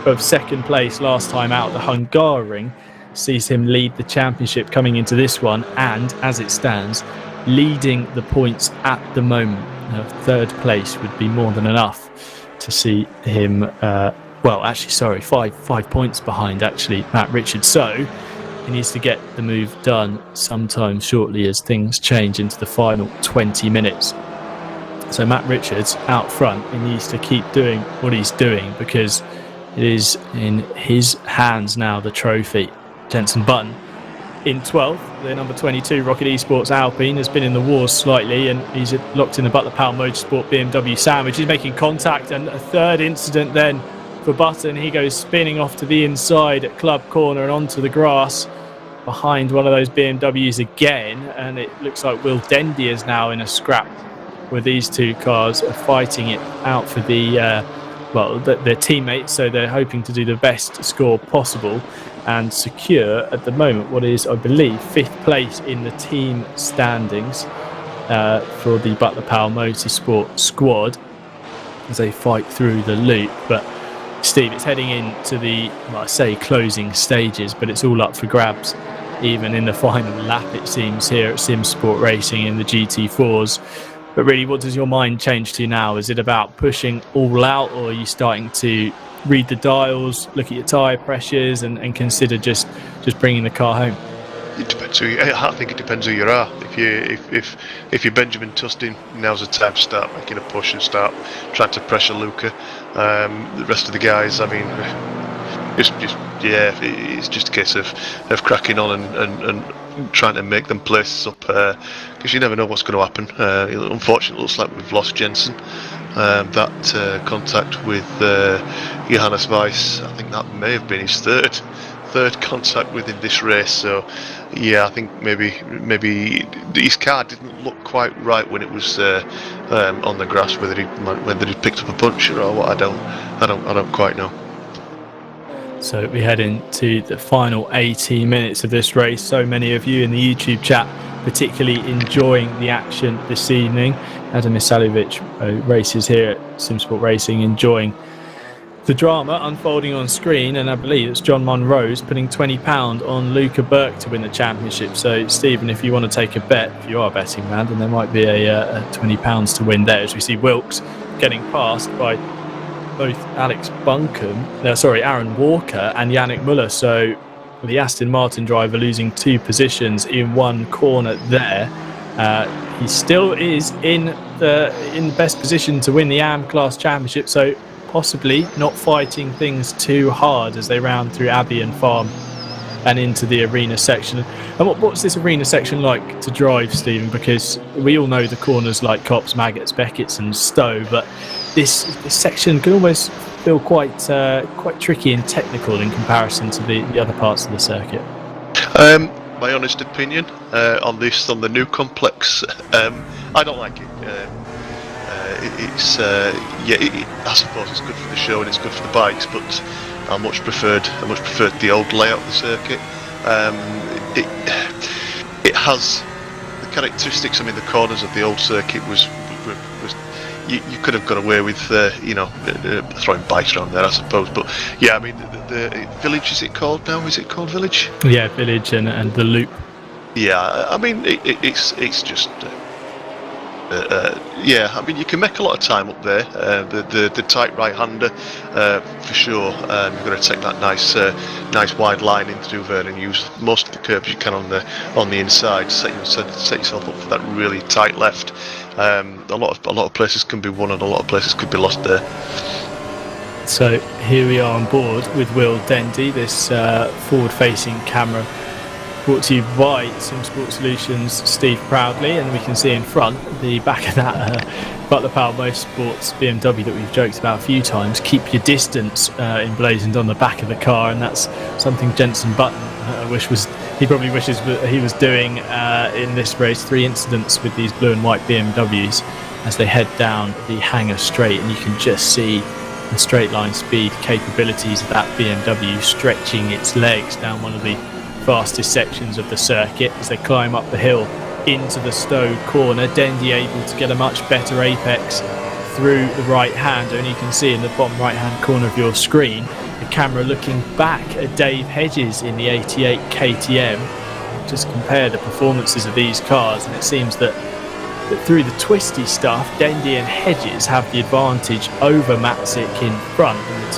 Speaker 1: of 2nd place last time out the Hungaroring sees him lead the championship coming into this one, and as it stands, leading the points at the moment. 3rd place would be more than enough to see him 5 points behind actually Matt Richards. So he needs to get the move done sometime shortly as things change into the final 20 minutes. So Matt Richards out front, he needs to keep doing what he's doing because it is in his hands now, the trophy. Jenson Button in 12th, the number 22 Rocket Esports Alpine has been in the wars slightly, and he's locked in the 𝗏𝗏𝗡𝗏 Motorsport BMW sandwich. He's making contact, and a 3rd incident then for Button. He goes spinning off to the inside at Club Corner and onto the grass behind one of those BMWs again, and it looks like 𝗦𝗘𝗔𝗦𝗢𝗡𝗏𝗏 is now in a scrap with these 2 cars fighting it out for their teammates, so they're hoping to do the best score possible and secure at the moment what is, I believe, 5th place in the team standings for the 𝗏𝗏𝗡𝗏𝗏 Motorsport squad as they fight through the loop. But Steve, it's heading into the, closing stages, but it's all up for grabs even in the final lap, it seems, here at Simsport Racing in the GT4s. But really, what does your mind change to now? Is it about pushing all out, or are you starting to read the dials, look at your tyre pressures and consider just bringing the car home?
Speaker 2: It depends I think it depends who you are. If you're Benjamin Tusting, now's the time to start making a push and start trying to pressure Luka. The rest of the guys, I mean, it's just a case of cracking on and trying to make them places up, because you never know what's going to happen. Unfortunately, it looks like we've lost Jenson. That contact with Johannes Weiss, I think that may have been his third contact within this race. So yeah, I think maybe his car didn't look quite right when it was on the grass. Whether he picked up a puncture or what, I don't quite know.
Speaker 1: So we head into the final 18 minutes of this race. So many of you in the YouTube chat particularly enjoying the action this evening. Adam Isalovic races here at Simsport Racing, enjoying the drama unfolding on screen, and I believe it's John Monroe's putting £20 on Luka Berk to win the championship. So Stephen, if you want to take a bet, if you are a betting man, then there might be a £20 to win there, as we see Wilkes getting passed by both Aaron Walker and Yannick Muller. So the Aston Martin driver losing 2 positions in one corner there. He still is in the best position to win the AM Class Championship, so possibly not fighting things too hard as they round through Abbey and Farm and into the arena section. And what's this arena section like to drive, Stephen? Because we all know the corners like Copse, Maggots, Beckett's and Stowe, but this section can almost feel quite tricky and technical in comparison to the other parts of the circuit.
Speaker 2: My honest opinion on the new complex, I don't like it. I suppose it's good for the show and it's good for the bikes, but I much preferred the old layout of the circuit. It has the characteristics. I mean, the corners of the old circuit was you could have got away with throwing bikes around there, I suppose. But yeah, I mean, the Village, is it called now? Is it called Village?
Speaker 1: Yeah, Village and the Loop.
Speaker 2: Yeah, I mean, it's just. I mean, you can make a lot of time up there. The tight right-hander, for sure. You've got to take that nice wide line in through there and use most of the curves you can on the inside. Set yourself up for that really tight left. A lot of places can be won and a lot of places could be lost there.
Speaker 1: So here we are on board with 𝗦𝗘𝗔𝗦𝗢𝗡𝗏, this forward-facing camera. Brought to you by Simsport Solutions, Steve Proudly, and we can see in front the back of that 𝗏𝗏𝗡𝗏𝗏 Motorsports BMW that we've joked about a few times. Keep your distance emblazoned on the back of the car, and that's something Jenson Button I wish was he probably wishes that he was doing in this race. 3 incidents with these blue and white BMWs as they head down the hangar straight, and you can just see the straight line speed capabilities of that BMW stretching its legs down one of the fastest sections of the circuit as they climb up the hill into the Stowe corner. Dendy able to get a much better apex through the right hand, and you can see in the bottom right hand corner of your screen the camera looking back at Dave Hedges in the 88 KTM. Just compare the performances of these cars, and it seems that through the twisty stuff, Dendy and Hedges have the advantage over 𝗦𝗘𝗔𝗦𝗢𝗡 in front in the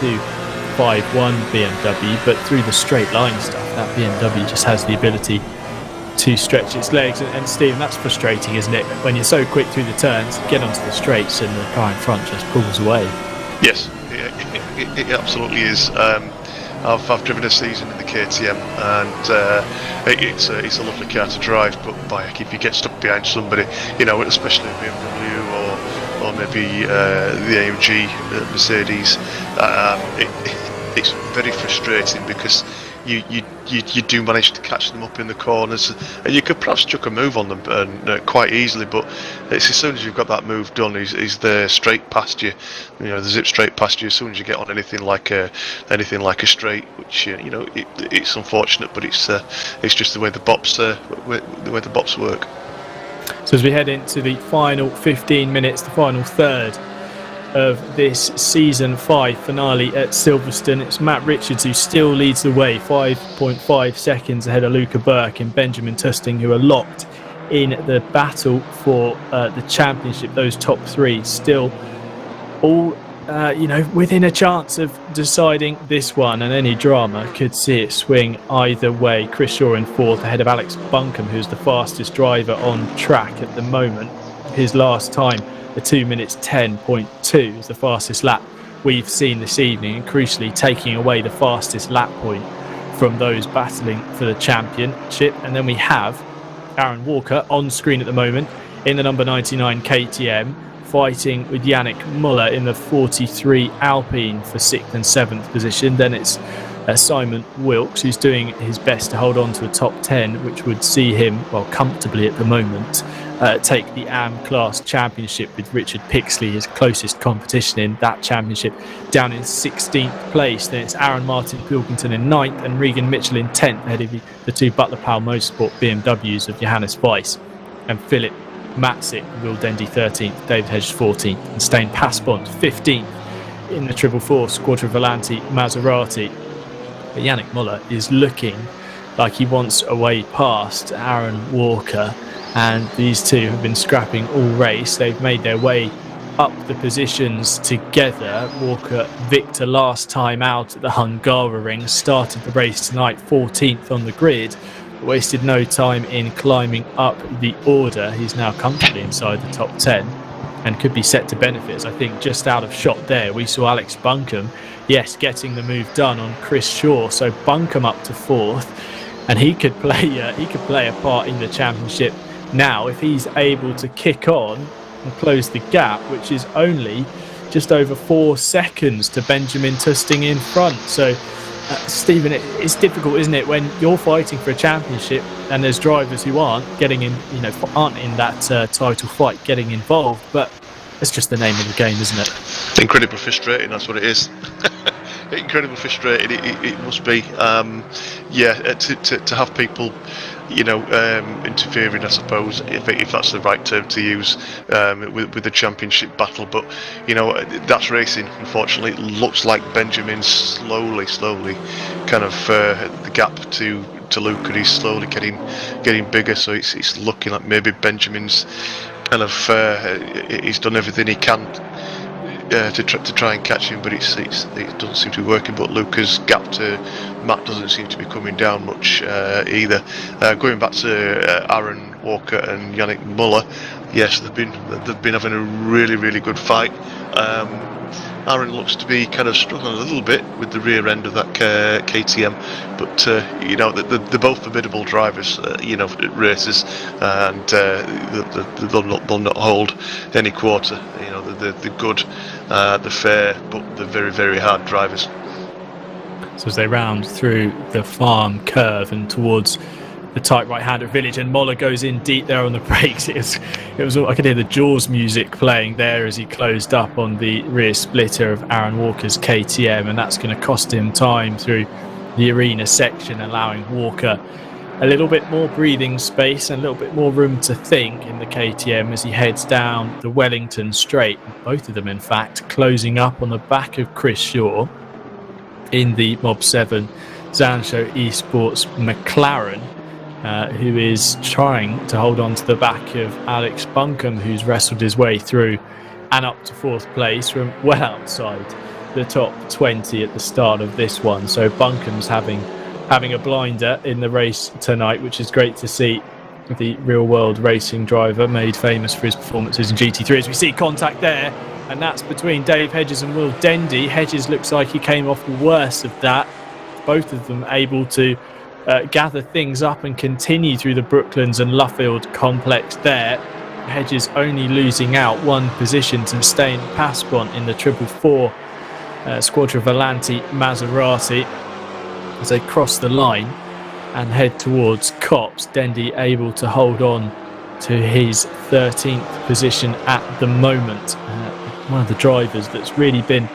Speaker 1: 251 BMW, but through the straight line stuff, that BMW just has the ability to stretch its legs. And Stephen, that's frustrating, isn't it, when you're so quick through the turns, get onto the straights and the car in front just pulls away.
Speaker 2: Yes, it absolutely is. I've driven a season in the KTM, and it's a lovely car to drive, but by heck, if you get stuck behind somebody, you know, especially a BMW or maybe the AMG Mercedes, it's very frustrating because you do manage to catch them up in the corners, and you could perhaps chuck a move on them quite easily, but it's as soon as you've got that move done, he's there straight past you, you know, the zip straight past you as soon as you get on anything like a straight, which you know, it's unfortunate, but it's just the way the bops work.
Speaker 1: So as we head into the final 15 minutes, the final third of this season 5 finale at Silverstone, it's Matt Richards who still leads the way, 5.5 seconds ahead of Luka Berk and Benjamin Tusting, who are locked in the battle for the championship. Those top 3 still all within a chance of deciding this one, and any drama could see it swing either way. Chris Shaw in 4th ahead of Alex Buncombe, who's the fastest driver on track at the moment. His last time, the 2 minutes 10.2, is the fastest lap we've seen this evening, and crucially taking away the fastest lap point from those battling for the championship. And then we have Aaron Walker on screen at the moment in the number 99 KTM, fighting with Yannick Muller in the 43 Alpine for 6th and 7th position. Then it's Simon Wilkes, who's doing his best to hold on to a top 10, which would see him, well, comfortably at the moment, take the AM Class Championship, with Richard Pixley, his closest competition in that championship, down in 16th place. Then it's Aaron Martin Pilkington in 9th and Regan Mitchell in 10th, ahead of the 2 Butler Powell Motorsport BMWs of Johannes Weiss and Philip 𝗦𝗘𝗔𝗦𝗢𝗡, Will Dendy 13th, David Hedges 14th, and Stijn Pasbont 15th in the 444 Squadra Volante Maserati. But Yannick Muller is looking like he wants a way past Aaron Walker, and these two have been scrapping all race. They've made their way up the positions together. Walker, Victor last time out at the Hungaroring, started the race tonight 14th on the grid, wasted no time in climbing up the order. He's now comfortably inside the top 10 and could be set to benefit, as I think just out of shot there we saw Alex Buncombe, yes, getting the move done on Chris Shaw. So Buncombe up to 4th, and he could play a part in the championship now if he's able to kick on and close the gap, which is only just over 4 seconds to Benjamin Tusting in front. So Stephen, it's difficult, isn't it, when you're fighting for a championship and there's drivers who aren't getting in, aren't in that title fight, getting involved. But it's just the name of the game, isn't it?
Speaker 2: Incredibly frustrating, that's what it is. Incredibly frustrating, it must be. To have people, interfering, I suppose, if that's the right term to use, with the championship battle. But that's racing. Unfortunately, it looks like Benjamin's slowly kind of the gap to Luke, and he's slowly getting bigger. So it's looking like maybe Benjamin's kind of he's done everything he can to try and catch him, but it doesn't seem to be working. But Luca's gap to Matt doesn't seem to be coming down much either. Going back to Aaron Walker and Yannick Muller, yes, they've been having a really good fight. Aaron looks to be kind of struggling a little bit with the rear end of that KTM, but they're both formidable drivers, at races, and they'll not hold any quarter. They're good, they're fair, but they're very hard drivers.
Speaker 1: So as they round through the farm curve and towards the tight right-hander Village, and Moller goes in deep there on the brakes. It was I could hear the Jaws music playing there as he closed up on the rear splitter of Aaron Walker's KTM, and that's going to cost him time through the arena section, allowing Walker a little bit more breathing space and a little bit more room to think in the KTM as he heads down the Wellington straight. Both of them, in fact, closing up on the back of Chris Shaw in the Mob 7 Zansho Esports McLaren, who is trying to hold on to the back of Alex Buncombe, who's wrestled his way through and up to 4th place from well outside the top 20 at the start of this one. So Buncombe's having a blinder in the race tonight, which is great to see. The real world racing driver made famous for his performances in GT3. As we see contact there, and that's between Dave Hedges and Will Dendy. Hedges looks like he came off the worst of that. Both of them able to gather things up and continue through the Brooklands and Luffield complex there. Hedges only losing out one position to Stain Paspont in the 444 Squadra Volanti Maserati as they cross the line and head towards Copse. Dendy able to hold on to his 13th position at the moment. One of the drivers that's really been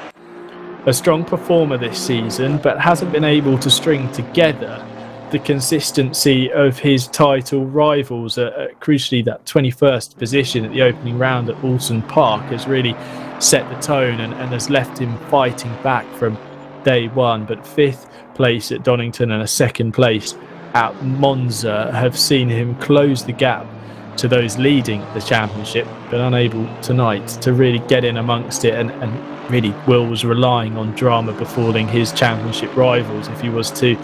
Speaker 1: a strong performer this season, but hasn't been able to string together the consistency of his title rivals. Crucially, that 21st position at the opening round at Oulton Park has really set the tone and has left him fighting back from day one. But 5th place at Donington and a 2nd place at Monza have seen him close the gap to those leading the championship, but unable tonight to really get in amongst it. And really, Will was relying on drama befalling his championship rivals if he was to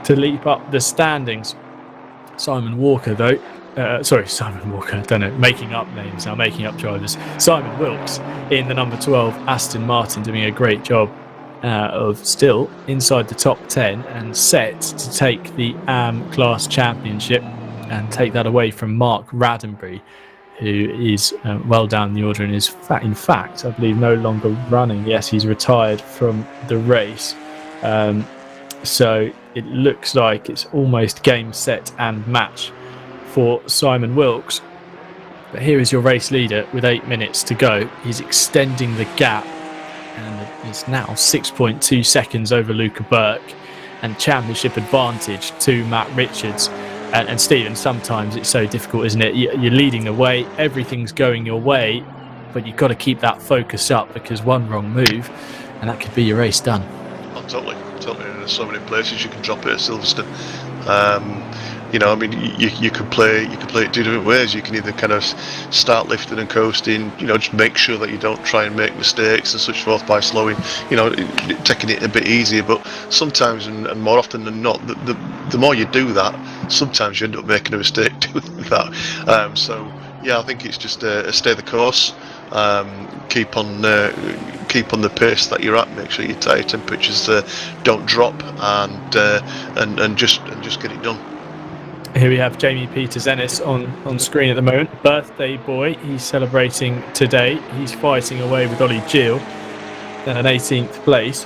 Speaker 1: leap up the standings. Simon Walker, though, Simon Walker, I don't know, making up names now, making up drivers. Simon Wilkes in the number 12 Aston Martin, doing a great job of still inside the top 10 and set to take the AM Class Championship and take that away from Mark Raddenbury, who is well down the order and is in fact, I believe, no longer running. Yes, he's retired from the race. So it looks like it's almost game, set and match for Simon Wilkes. But here is your race leader with 8 minutes to go. He's extending the gap and it's now 6.2 seconds over Luka Berk and championship advantage to Matt Richards. And Stephen, sometimes it's so difficult, isn't it? You're leading the way, everything's going your way, but you've got to keep that focus up, because one wrong move and that could be your race done.
Speaker 2: Oh, totally. There's so many places you can drop it at Silverstone. You can play it two different ways. You can either kind of start lifting and coasting, just make sure that you don't try and make mistakes and such forth by slowing, taking it a bit easier. But sometimes, and more often than not, the more you do that, sometimes you end up making a mistake doing that. So yeah, I think it's just stay the course, keep on the pace that you're at. Make sure your tyre temperatures don't drop, and just get it done.
Speaker 1: Here we have Jamie Peters-Ennis on screen at the moment. Birthday boy, he's celebrating today. He's fighting away with 𝗬𝗔𝗟𝗘𝗡𝗗𝗏. Then an 18th place.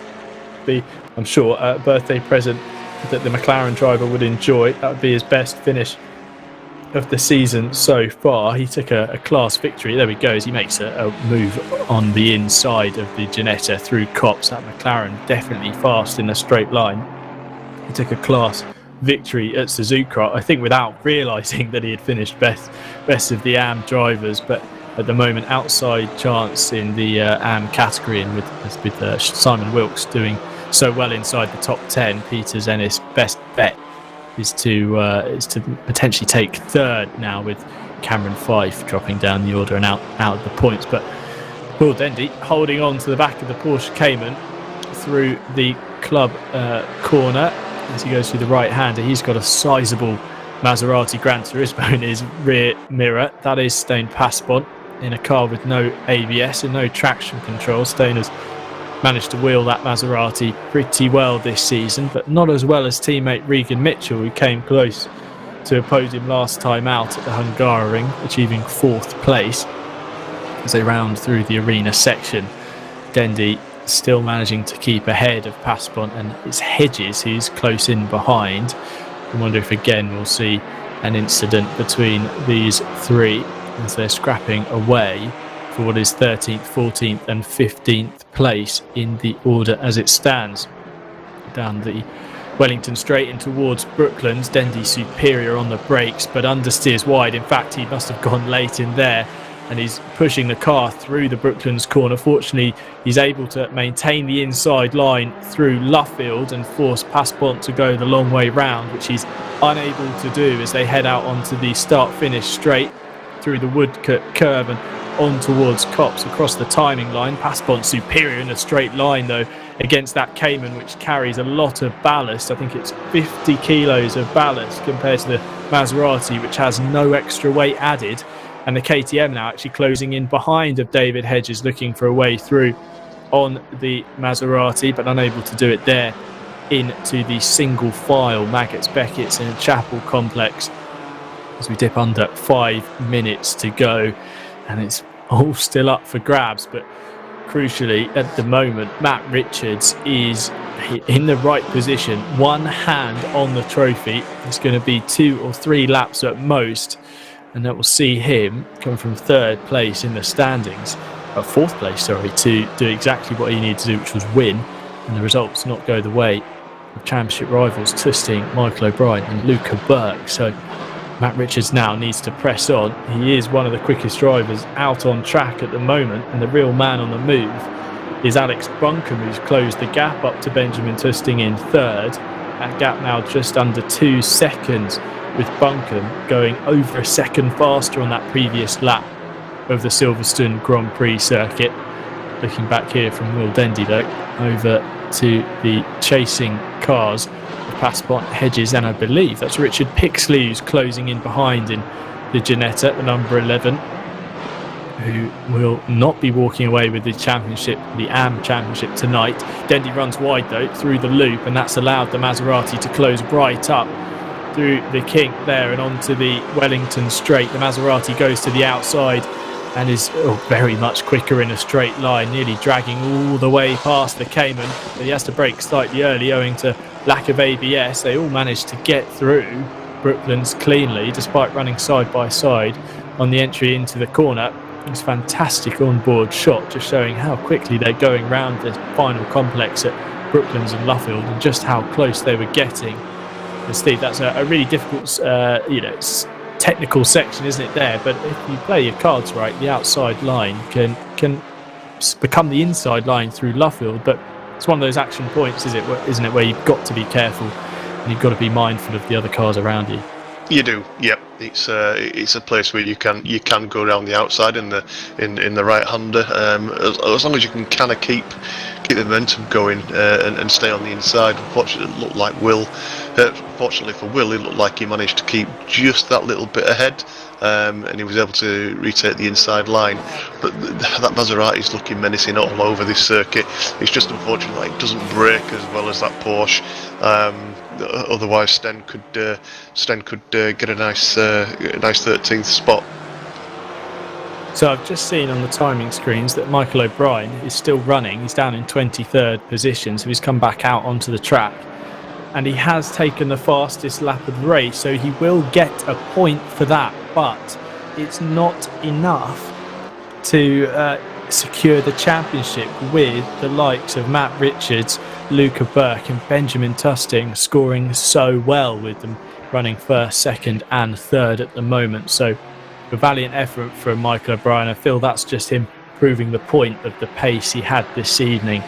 Speaker 1: I'm sure, a birthday present that the McLaren driver would enjoy. That would be his best finish of the season so far. He took a class victory. There we go, as he makes a move on the inside of the Ginetta through Copse. That McLaren definitely fast in a straight line. He took a class victory at Suzuka, I think, without realising that he had finished best of the AM drivers. But at the moment, outside chance in the AM category, and with Simon Wilkes doing so well inside the top 10, Peters-Ennis' best bet is to potentially take 3rd now, with Cameron Fife dropping down the order and out of the points. But Will Dendy holding on to the back of the Porsche Cayman through the club corner as he goes through the right-hander. He's got a sizable Maserati Gran Turismo in his rear mirror. That is Stain Paspont in a car with no ABS and no traction control. Stain has managed to wheel that Maserati pretty well this season, but not as well as teammate Regan Mitchell, who came close to oppose him last time out at the Hungaroring, achieving 4th place as they round through the arena section. Dendy still managing to keep ahead of Paspont, and it's Hedges who's close in behind. I wonder if again we'll see an incident between these three as they're scrapping away for what is 13th, 14th and 15th place in the order as it stands. Down the Wellington straight in towards Brooklands, Dendy superior on the brakes but understeers wide. In fact, he must have gone late in there, and he's pushing the car through the Brooklands corner. Fortunately, he's able to maintain the inside line through Luffield and force Passpont to go the long way round, which he's unable to do as they head out onto the start-finish straight through the Woodcut curve and on towards Copse across the timing line. Passpont superior in a straight line though against that Cayman, which carries a lot of ballast. I think it's 50 kilos of ballast compared to the Maserati, which has no extra weight added. And the KTM now actually closing in behind of David Hedges, looking for a way through on the Maserati, but unable to do it there into the single file Maggots, Beckett's and Chapel complex as we dip under 5 minutes to go. And it's all still up for grabs, but crucially at the moment Matt Richards is in the right position, one hand on the trophy. It's going to be 2 or 3 laps at most, and that will see him come from 3rd place in the standings, 4th place, sorry, to do exactly what he needed to do, which was win, and the results not go the way of championship rivals Tusting, Michael O'Brien and Luka Berk. So Matt Richards now needs to press on. He is one of the quickest drivers out on track at the moment, and the real man on the move is Alex Buncombe, who's closed the gap up to Benjamin Tusting in 3rd. That gap now just under 2 seconds, with Buncombe going over a second faster on that previous lap of the Silverstone Grand Prix circuit. Looking back here from Will Dendy though, over to the chasing cars, Passpont, Hedges, and I believe that's Richard Pixley who's closing in behind in the Ginetta, the number 11, who will not be walking away with the championship, the AM championship tonight. Dendy runs wide though through the loop, and that's allowed the Maserati to close right up through the kink there and onto the Wellington straight. The Maserati goes to the outside and is very much quicker in a straight line, nearly dragging all the way past the Cayman, but he has to brake slightly early owing to lack of ABS. They all managed to get through Brooklands cleanly despite running side by side on the entry into the corner. It's a fantastic onboard shot, just showing how quickly they're going round the final complex at Brooklands and Luffield and just how close they were getting. And Steve, that's a really difficult technical section, isn't it, there? But if you play your cards right, the outside line can become the inside line through Luffield. But it's one of those action points, isn't it, where you've got to be careful and you've got to be mindful of the other cars around you. You
Speaker 2: do, yep. It's a place where you can go around the outside in the right hander, as long as you can kind of keep the momentum going and stay on the inside. Unfortunately, it looked like fortunately for Will, it looked like he managed to keep just that little bit ahead, and he was able to retake the inside line. But that Maserati is looking menacing all over this circuit. It's just unfortunate that it doesn't brake as well as that Porsche. Otherwise, Sten could get a nice 13th spot.
Speaker 1: So I've just seen on the timing screens that Michael O'Brien is still running. He's down in 23rd position, so he's come back out onto the track, and he has taken the fastest lap of the race, so he will get a point for that, but it's not enough to secure the championship, with the likes of Matt Richards, Luka Berk and Benjamin Tusting scoring so well, with them running 1st, 2nd and 3rd at the moment. So a valiant effort from Michael O'Brien. I feel that's just him proving the point of the pace he had this evening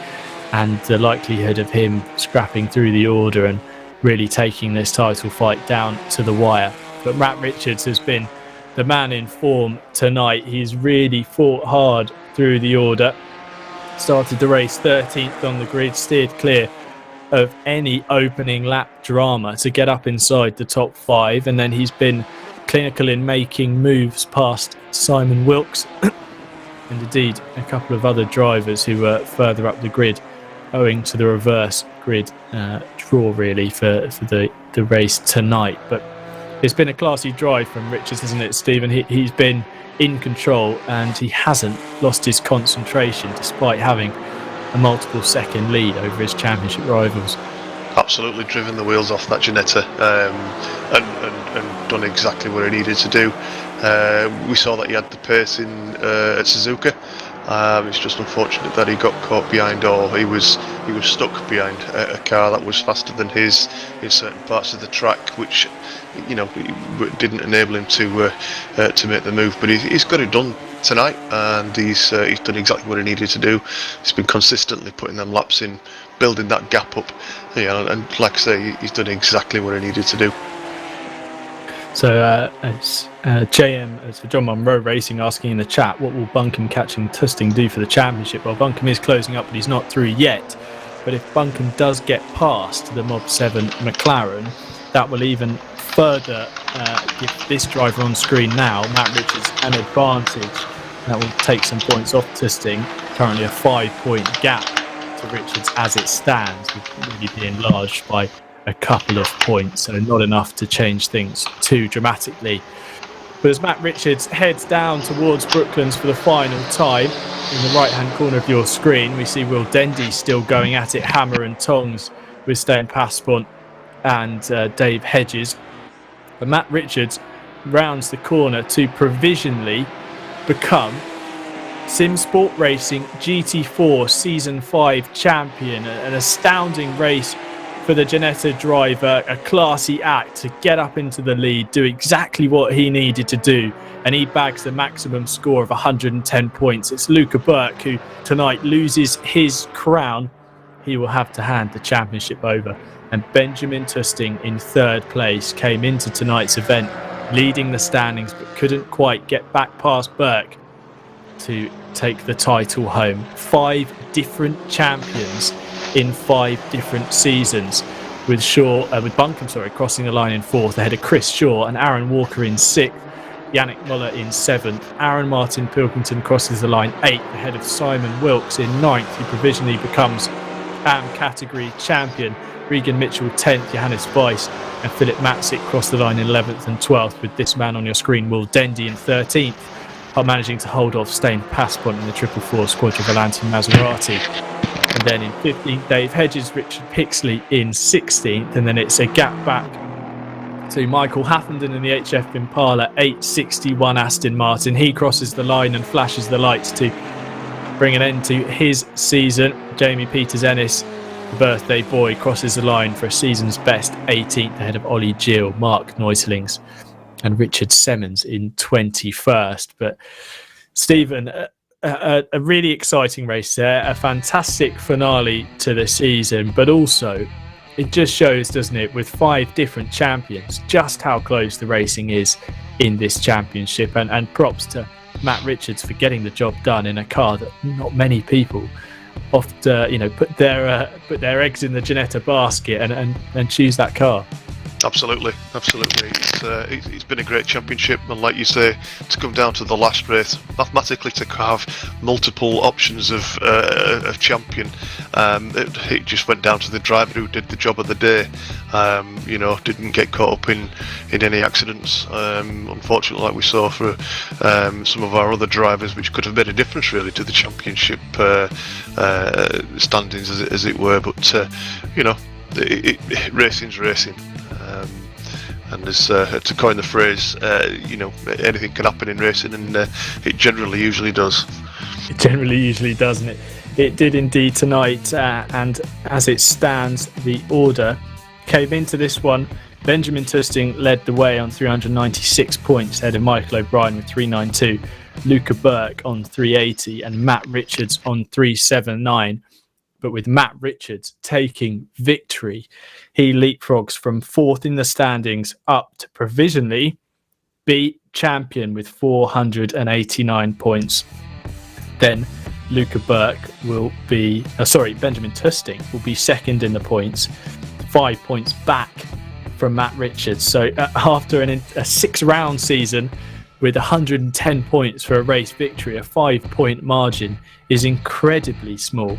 Speaker 1: and the likelihood of him scrapping through the order and really taking this title fight down to the wire. But Matt Richards has been the man in form tonight. He's really fought hard through the order. Started the race 13th on the grid, steered clear of any opening lap drama to get up inside the top 5, and then he's been clinical in making moves past Simon Wilkes and indeed a couple of other drivers who were further up the grid, owing to the reverse grid draw really for the race tonight. But it's been a classy drive from Richards, hasn't it, Stephen? He's been in control and he hasn't lost his concentration despite having a multiple second lead over his championship rivals.
Speaker 2: absolutely driven the wheels off that 𝗦𝗘𝗔𝗦𝗢, and done exactly what he needed to do. We saw that he had the pace at Suzuka. It's just unfortunate that he got caught behind, or he was stuck behind a car that was faster than his in certain parts of the track, which didn't enable him to make the move. But he's got it done tonight, and he's done exactly what he needed to do. He's been consistently putting them laps in, building that gap up, and like I say, he's done exactly what he needed to do.
Speaker 1: So JM, for John Monroe Racing, asking in the chat, what will Buncombe catching 𝗬𝗏 do for the championship? Well, Buncombe is closing up, but he's not through yet. But if Buncombe does get past the Mob 7 McLaren, that will even further give this driver on screen now, Matt Richards, an advantage. That will take some points off 𝗬𝗏. Currently a 5-point gap to Richards as it stands, with really being enlarged by a couple of points, so not enough to change things too dramatically. But as Matt Richards heads down towards Brooklands for the final time, in the right hand corner of your screen we see 𝗦𝗘𝗔𝗟𝗘𝗡𝗗𝗏 still going at it hammer and tongs with 𝗦𝗘𝗏𝗡𝗃𝗏𝗏 and Dave Hedges. But Matt Richards rounds the corner to provisionally become Simsport Racing GT4 Season 5 champion. An astounding race for the 𝗦𝗘𝗔𝗦𝗢𝗡 driver, a classy act to get up into the lead, do exactly what he needed to do, and he bags the maximum score of 110 points. It's Luka Berk who tonight loses his crown. He will have to hand the championship over. And Benjamin 𝗬𝗏 in third place came into tonight's event leading the standings, but couldn't quite get back past Berk to take the title home. 5 different champions in 5 different seasons, with Buncombe crossing the line in 4th ahead of Chris Shaw, and Aaron Walker in 6th, Yannick Muller in 7th. Aaron Martin Pilkington crosses the line 8th ahead of Simon Wilkes in 9th, who provisionally becomes AM category champion. Regan Mitchell 10th, Johannes Weiss and Philip Matzik cross the line in 11th and 12th, with this man on your screen, 𝗦𝗘𝗔𝗦𝗢𝗡𝗏𝗏, in 13th, managing to hold off 𝗬𝗏𝗏𝗡𝗏𝗏 in the 444 𝗬𝗏𝗏 Maserati. And then in 15th, Dave Hedges, Richard Pixley in 16th, and then it's a gap back to Michael Haffenden in the HF Impala 861 Aston Martin. He crosses the line and flashes the lights to bring an end to his season. Jamie Peters-Ennis, the birthday boy, crosses the line for a season's best 18th ahead of 𝗬𝗏𝗏𝗏𝗏, Mark Neusselings and Richard Semmons in 21st. But Stephen, a really exciting race there, a fantastic finale to the season, but also it just shows, doesn't it, with 5 different champions, just how close the racing is in this championship. And props to Matt Richards for getting the job done in a car that not many people often put their eggs in the 𝗬𝗏𝗏𝗏𝗏 basket and choose that car.
Speaker 2: Absolutely. It's been a great championship, and like you say, to come down to the last race, mathematically to have multiple options of champion, it just went down to the driver who did the job of the day. Didn't get caught up in any accidents, unfortunately, like we saw for some of our other drivers, which could have made a difference really to the championship standings, as it were. But racing's racing. And as to coin the phrase, anything can happen in racing, and it generally usually does.
Speaker 1: It generally usually does, and it did indeed tonight. And as it stands, the order came into this one. Benjamin 𝗬𝗏𝗏𝗏𝗏 led the way on 396 points, ahead of Michael O'Brien with 392, Luka Berk on 380, and Matt Richards on 379. But with Matt Richards taking victory, he leapfrogs from 4th in the standings up to provisionally be champion with 489 points. Then Luka Berk Benjamin 𝗬𝗏𝗏𝗏𝗏 will be 2nd in the points, 5 points back from Matt Richards. So after a 6-round season with 110 points for a race victory, a 5-point margin is incredibly small.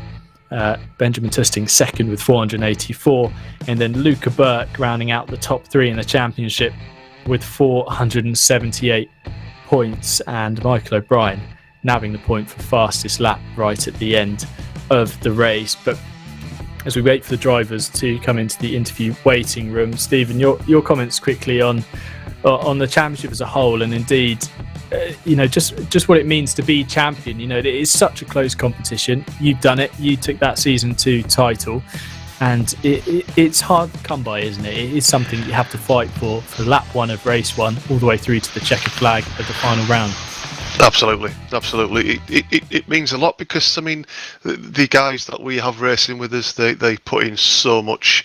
Speaker 1: Benjamin 𝗬𝗏𝗏𝗏𝗏 2nd with 484, and then Luka Berk rounding out the top 3 in the championship with 478 points, and Michael O'Brien nabbing the point for fastest lap right at the end of the race. But as we wait for the drivers to come into the interview waiting room. Stephen, your comments quickly on the championship as a whole, and indeed, just what it means to be champion. It is such a close competition. You've done it. You took that season 2 title, and it's hard to come by, isn't it? It is something you have to fight for lap 1 of race 1 all the way through to the checkered flag at the final round.
Speaker 2: Absolutely. It means a lot because, I mean, the guys that we have racing with us, they put in so much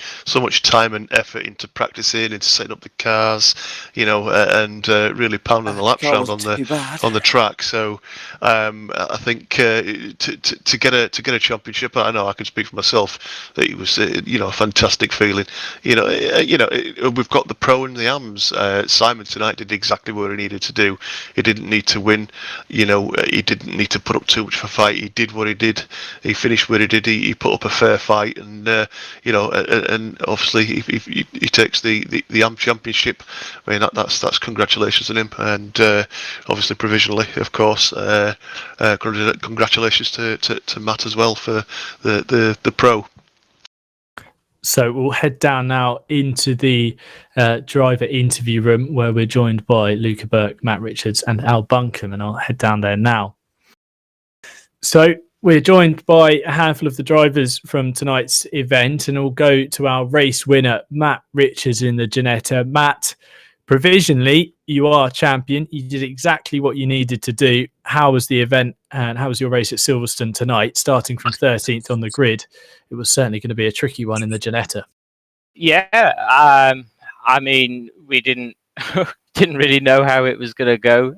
Speaker 2: time and effort into practicing, into setting up the cars, and really pounding the laps around on the track. So I think to get a championship, I know I can speak for myself, that it was a fantastic feeling. We've got the pro and the AMs. Simon tonight did exactly what he needed to do. He didn't need to win. He didn't need to put up too much of a fight. He did what he did. He finished where he did. He put up a fair fight, and and obviously he takes the AM Championship. I mean that's congratulations on him, and obviously provisionally, of course, congratulations to Matt as well for the pro.
Speaker 1: So we'll head down now into the driver interview room, where we're joined by Luka Berk, Matt Richards and Al Buncombe, and I'll head down there now. So we're joined by a handful of the drivers from tonight's event, and we'll go to our race winner, Matt Richards in the Ginetta. Matt, provisionally, you are champion. You did exactly what you needed to do. How was the event, and how was your race at Silverstone tonight, starting from 13th on the grid? It was certainly going to be a tricky one in the Ginetta.
Speaker 3: Yeah, I mean, we didn't really know how it was going to go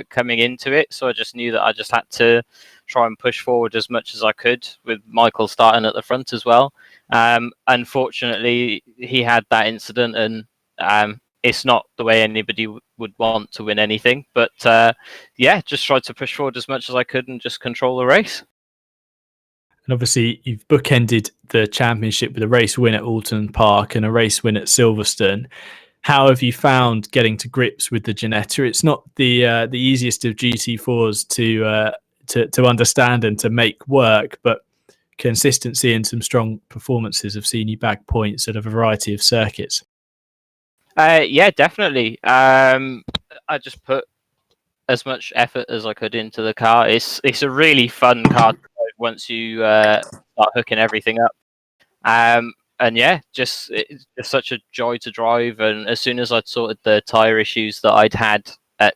Speaker 3: coming into it, so I just knew that I just had to try and push forward as much as I could, with Michael starting at the front as well. Unfortunately, he had that incident, and it's not the way anybody would want to win anything, but just tried to push forward as much as I could and just control the race.
Speaker 1: And obviously, you've bookended the championship with a race win at Oulton Park and a race win at Silverstone. How have you found getting to grips with the Ginetta? It's not the easiest of GT4s to understand and to make work, but consistency and some strong performances have seen you bag points at a variety of circuits.
Speaker 3: Yeah, definitely. I just put as much effort as I could into the car. It's a really fun car to drive once you start hooking everything up. And yeah, it's just such a joy to drive. And as soon as I'd sorted the tyre issues that I'd had at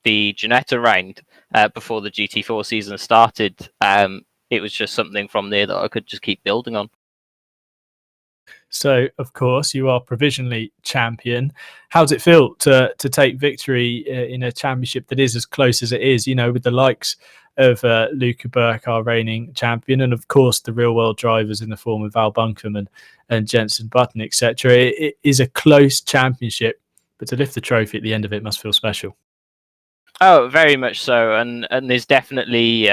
Speaker 3: the Ginetta round before the GT4 season started, it was just something from there that I could just keep building on.
Speaker 1: So, of course, you are provisionally champion. How does it feel to take victory in a championship that is as close as it is, with the likes of Luka Berk, our reigning champion, and, of course, the real-world drivers in the form of Al Buncombe and Jenson, Button, etc. It is a close championship, but to lift the trophy at the end of it must feel special.
Speaker 3: Oh, very much so. And there's definitely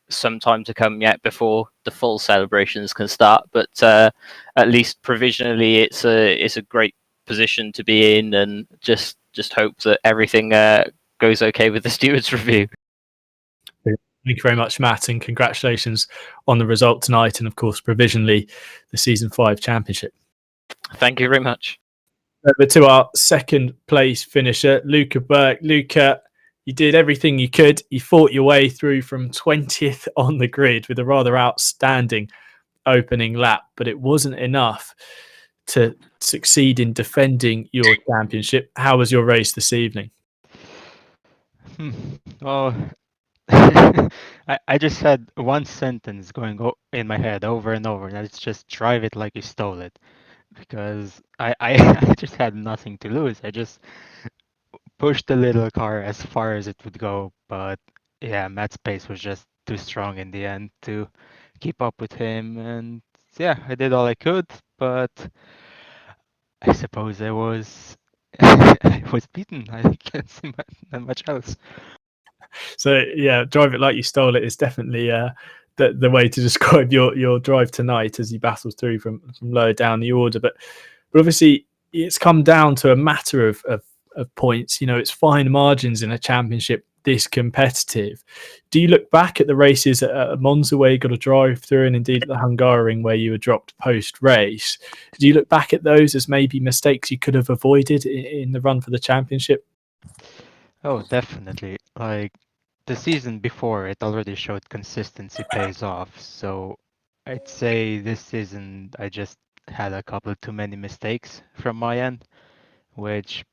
Speaker 3: some time to come yet before the full celebrations can start, but at least provisionally it's a great position to be in, and just hope that everything goes okay with the stewards review.
Speaker 1: Thank you very much, Matt, and congratulations on the result tonight, and of course provisionally the season 5 championship.
Speaker 3: Thank you very much.
Speaker 1: Over to our second place finisher, Luka Berk. Luka, you did everything you could. You fought your way through from 20th on the grid with a rather outstanding opening lap, but it wasn't enough to succeed in defending your championship. How was your race this evening?
Speaker 4: Well, I just had one sentence going in my head over and over, and it's just drive it like you stole it, because I just had nothing to lose. I just pushed the little car as far as it would go, but yeah, Matt's pace was just too strong in the end to keep up with him, and yeah, I did all I could, but I suppose I was I was beaten. I can't see much else.
Speaker 1: So yeah, drive it like you stole it is definitely the way to describe your drive tonight as you battle through from lower down the order. But obviously it's come down to a matter of points. It's fine margins in a championship this competitive. Do you look back at the races at Monza where you got to drive through, and indeed at the Hungaroring where you were dropped post-race? Do you look back at those as maybe mistakes you could have avoided in the run for the championship?
Speaker 4: Oh, definitely. Like the season before, it already showed consistency pays off. So I'd say this season I just had a couple too many mistakes from my end, which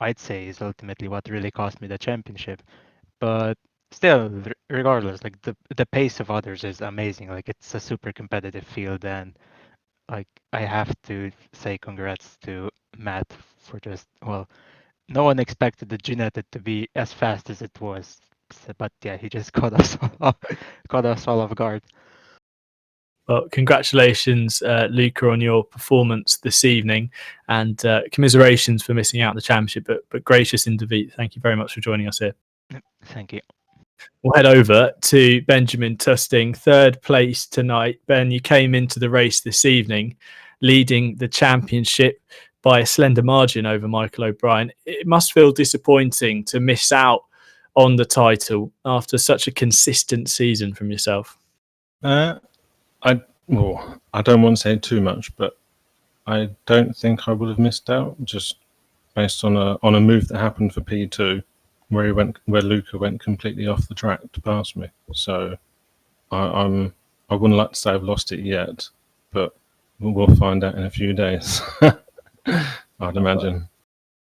Speaker 4: I'd say is ultimately what really cost me the championship. But still, regardless, like the pace of others is amazing. Like it's a super competitive field, and like I have to say congrats to Matt for just no one expected the 𝗦𝗘𝗔𝗦𝗢𝗡𝗡𝗗𝗏 to be as fast as it was. But yeah, he just caught us all off guard.
Speaker 1: Well, congratulations, Luka, on your performance this evening, and commiserations for missing out on the championship. But gracious 𝗦𝗍𝗡𝗡, thank you very much for joining us here.
Speaker 4: Thank you.
Speaker 1: We'll head over to 𝗦𝗍𝗻𝗔𝗏𝗡𝗡𝗏, third place tonight. Ben, you came into the race this evening leading the championship by a slender margin over Michael O'Brien. It must feel disappointing to miss out on the title after such a consistent season from yourself.
Speaker 5: I don't want to say too much, but I don't think I would have missed out, just based on a move that happened for P2, where Luka went completely off the track to pass me. So I wouldn't like to say I've lost it yet, but we'll find out in a few days. I'd imagine.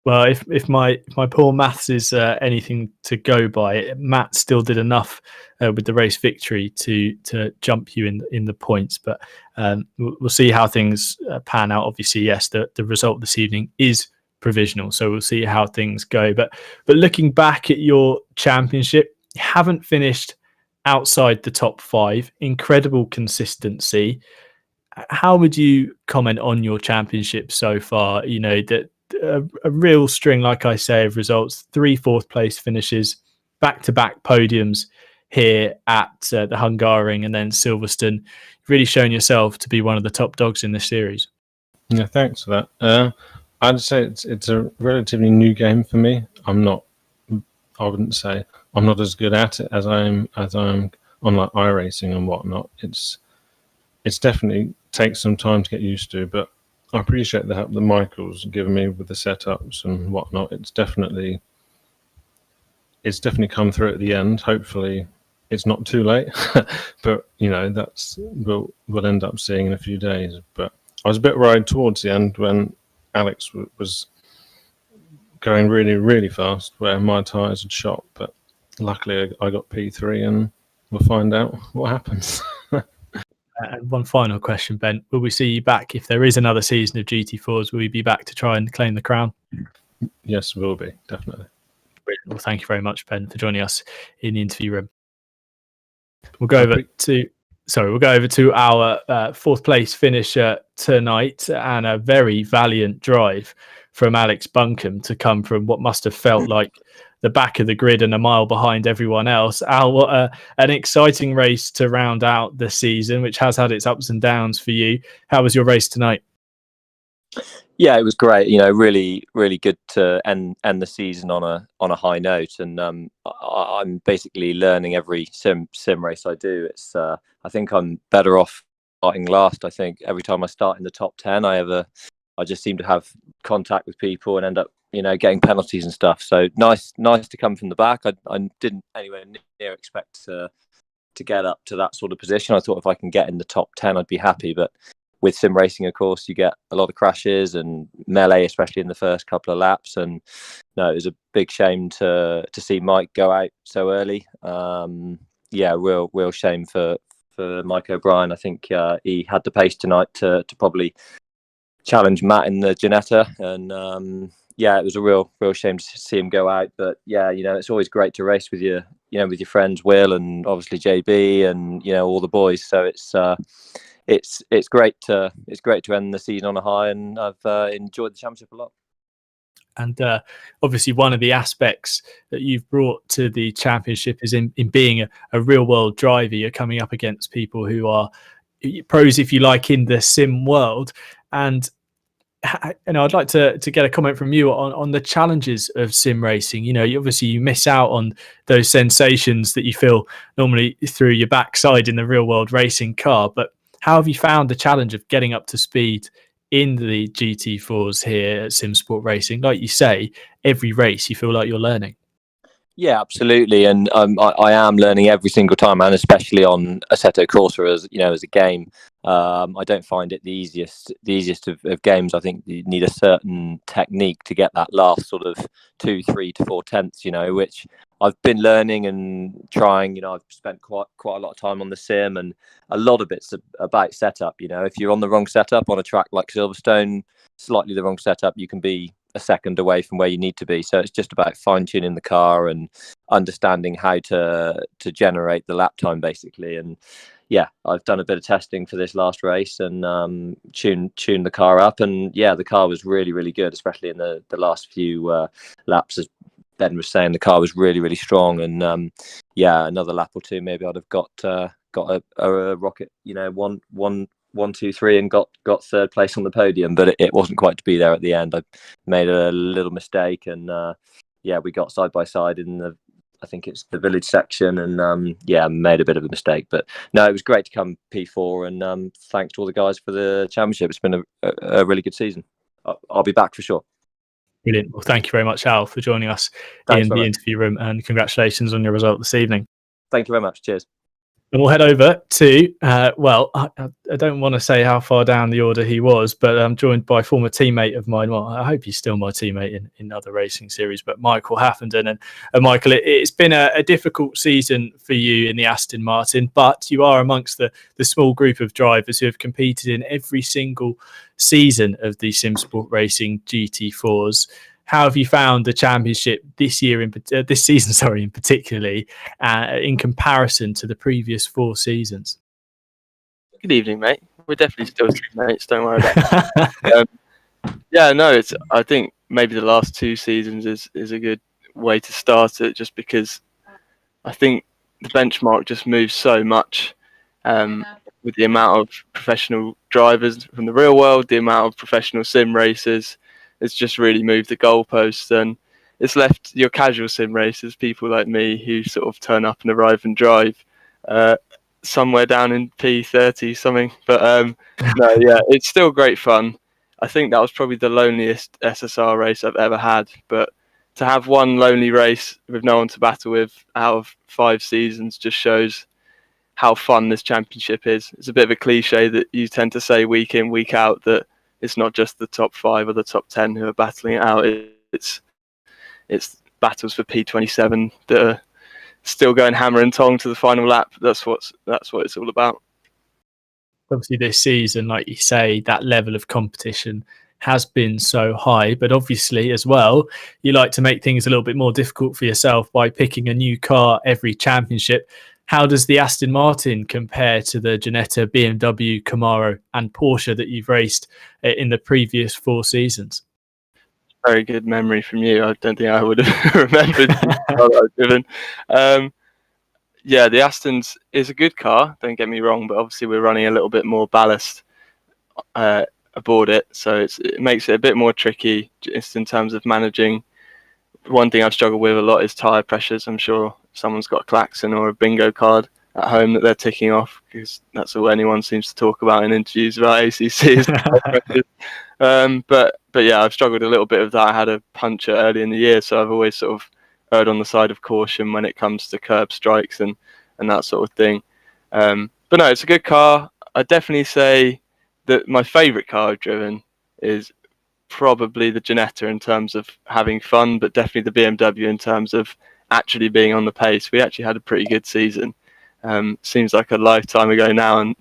Speaker 1: Well, if my poor maths is anything to go by, Matt still did enough with the race victory to jump you in the points. But we'll see how things pan out. Obviously, yes, the result this evening is provisional, so we'll see how things go. But looking back at your championship, you haven't finished outside the top 5. Incredible consistency. How would you comment on your championship so far? You know, that a real string, like I say, of results, 3 4th place finishes, back-to-back podiums here at the Hungaroring and then Silverstone. You've really shown yourself to be one of the top dogs in this series.
Speaker 5: Yeah, thanks for that. I'd say it's a relatively new game for me. I wouldn't say I'm not as good at it as I'm on like iRacing and whatnot. It's definitely takes some time to get used to, but I appreciate the help that Michael's given me with the setups and whatnot. It's definitely come through at the end. Hopefully, it's not too late, but you know we'll end up seeing in a few days. But I was a bit worried towards the end when Alex was going really, really fast, where my tyres had shot. But luckily, I got P3, and we'll find out what happens.
Speaker 1: And one final question, Ben. Will we see you back if there is another season of GT4s? Will we be back to try and claim the crown?
Speaker 5: Yes, we'll be, definitely.
Speaker 1: Brilliant. Well, thank you very much, Ben, for joining us in the interview room. We'll go over to our 4th place finisher tonight, and a very valiant drive from Alex Buncombe to come from what must have felt like the back of the grid and a mile behind everyone else. Al, what an exciting race to round out the season, which has had its ups and downs for you. How was your race tonight?
Speaker 6: Yeah, it was great. You know, really, really good to end the season on a high note. And I'm basically learning every sim race I do. It's I think I'm better off starting last. I think every time I start in the top 10, I just seem to have contact with people and end up, you know, getting penalties and stuff. So nice to come from the back. I didn't anywhere near expect to get up to that sort of position. I thought if I can get in the top 10, I'd be happy. But with sim racing, of course, you get a lot of crashes and melee, especially in the first couple of laps. And no, it was a big shame to see Mike go out so early. Yeah, real shame for Mike O'Brien. I think he had the pace tonight to probably challenge Matt in the 𝗦𝗍𝗻𝗡𝗡𝗏. And yeah, it was a real shame to see him go out. But yeah, you know, it's always great to race with your friends Will and obviously JB and, you know, all the boys. So it's great to end the season on a high, and I've enjoyed the championship a lot.
Speaker 1: And obviously one of the aspects that you've brought to the championship is in being a real world driver. You're coming up against people who are pros, if you like, in the sim world. And I'd like to get a comment from you on the challenges of sim racing. You miss out on those sensations that you feel normally through your backside in the real world racing car. But how have you found the challenge of getting up to speed in the GT4s here at Simsport Racing? Like you say, every race you feel like you're learning.
Speaker 6: Yeah, absolutely, and I am learning every single time, and especially on Assetto Corsa as a game. I don't find it the easiest of games. I think you need a certain technique to get that last sort of 2, 3 to 4 tenths. Which I've been learning and trying. I've spent quite a lot of time on the sim, and a lot of it's about setup. If you're on the wrong setup on a track like Silverstone, slightly the wrong setup, you can be a second away from where you need to be. So it's just about fine-tuning the car and understanding how to generate the lap time, basically. And yeah, I've done a bit of testing for this last race and tuned the car up. And yeah, the car was really, really good, especially in the last few laps. As Ben was saying, the car was really, really strong. And yeah, another lap or two, maybe I'd have got a rocket, 1, 2, 3, and got third place on the podium, but it wasn't quite to be there at the end. I made a little mistake, and yeah, we got side by side in I think it's the village section, and yeah, made a bit of a mistake. But no, it was great to come P4, and thanks to all the guys for the championship. It's been a really good season. I'll be back for sure.
Speaker 1: Brilliant. Well, thank you very much, Al, for joining us in the interview room, and congratulations on your result this evening.
Speaker 6: Thank you very much. Cheers.
Speaker 1: And we'll head over to, I don't want to say how far down the order he was, but I'm joined by former teammate of mine. Well, I hope he's still my teammate in other racing series, but Michael Haffenden. And Michael, it's been a difficult season for you in the Aston Martin, but you are amongst the small group of drivers who have competed in every single season of the Simsport Racing GT4s. How have you found the championship this season, in particularly, in comparison to the previous 4 seasons?
Speaker 7: Good evening, mate. We're definitely still teammates. Don't worry about it. Yeah, no, I think maybe the last 2 seasons is a good way to start it, just because I think the benchmark just moves so much with the amount of professional drivers from the real world, the amount of professional sim racers. It's just really moved the goalposts, and it's left your casual sim racers, people like me who sort of turn up and arrive and drive, somewhere down in P30 something. But no, yeah, it's still great fun. I think that was probably the loneliest SSR race I've ever had. But to have one lonely race with no one to battle with out of 5 seasons just shows how fun this championship is. It's a bit of a cliche that you tend to say week in, week out, that it's not just the top 5 or the top 10 who are battling it out. It's battles for P27 that are still going hammer and tong to the final lap. That's what it's all about.
Speaker 1: Obviously, this season, like you say, that level of competition has been so high. But obviously, as well, you like to make things a little bit more difficult for yourself by picking a new car every championship. How does the Aston Martin compare to the 𝗦𝗘𝗔𝗦𝗡, BMW, Camaro and Porsche that you've raced in the previous 4 seasons?
Speaker 7: Very good memory from you. I don't think I would have remembered the car that I've driven. Yeah, the Aston's is a good car, don't get me wrong, but obviously we're running a little bit more ballast aboard it, so it makes it a bit more tricky just in terms of managing. One thing I've struggled with a lot is tyre pressures. I'm sure someone's got a klaxon or a bingo card at home that they're ticking off, because that's all anyone seems to talk about in interviews about ACC. But yeah, I've struggled a little bit with that. I had a puncture early in the year, so I've always sort of erred on the side of caution when it comes to curb strikes and that sort of thing. But no, it's a good car. I'd definitely say that my favourite car I've driven is probably the 𝗦𝗘𝗔𝗦𝗡 in terms of having fun, but definitely the BMW in terms of actually being on the pace. We actually had a pretty good season. Seems like a lifetime ago now, and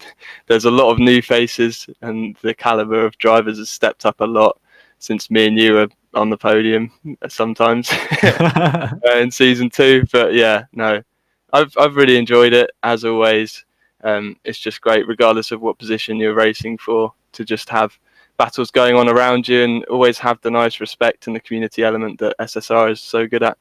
Speaker 7: there's a lot of new faces, and the caliber of drivers has stepped up a lot since me and you were on the podium sometimes in season 2. But yeah, no, I've really enjoyed it as always. It's just great, regardless of what position you're racing for, to just have battles going on around you and always have the nice respect and the community element that SSR is so good at.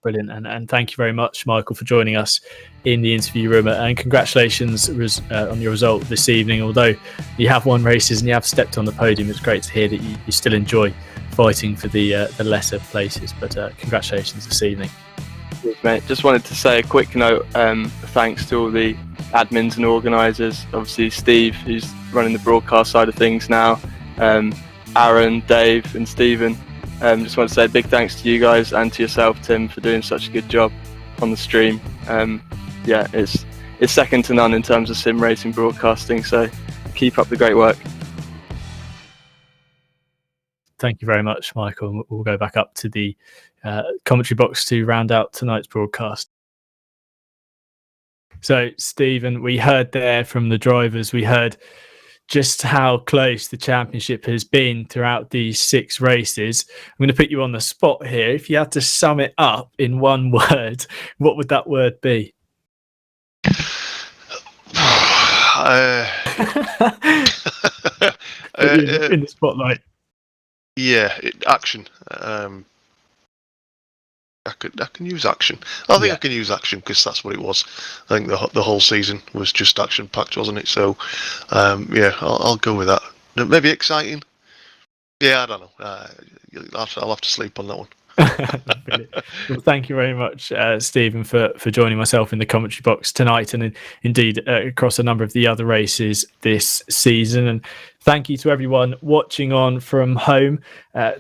Speaker 1: Brilliant. And thank you very much, Michael, for joining us in the interview room. And congratulations on your result this evening. Although you have won races and you have stepped on the podium, it's great to hear that you still enjoy fighting for the lesser places. But congratulations this evening.
Speaker 7: Yes, mate. Just wanted to say a quick note. Thanks to all the admins and organisers. Obviously, Steve, who's running the broadcast side of things now. Aaron, Dave, and Stephen. Just want to say a big thanks to you guys and to yourself, Tim, for doing such a good job on the stream. Yeah, it's second to none in terms of sim racing broadcasting. So keep up the great work.
Speaker 1: Thank you very much, Michael. We'll go back up to the commentary box to round out tonight's broadcast. So, Stephen, we heard there from the drivers, we heard just how close the championship has been throughout these 6 races. I'm going to put you on the spot here. If you had to sum it up in one word, what would that word be? In the spotlight.
Speaker 2: Yeah, action. I can use action. I think I can use action because that's what it was. I think the whole season was just action packed, wasn't it? So, yeah, I'll go with that. Maybe exciting. Yeah, I don't know. I'll have to sleep on that one.
Speaker 1: Well, thank you very much, Stephen, for joining myself in the commentary box tonight, and indeed across a number of the other races this season. And thank you to everyone watching on from home.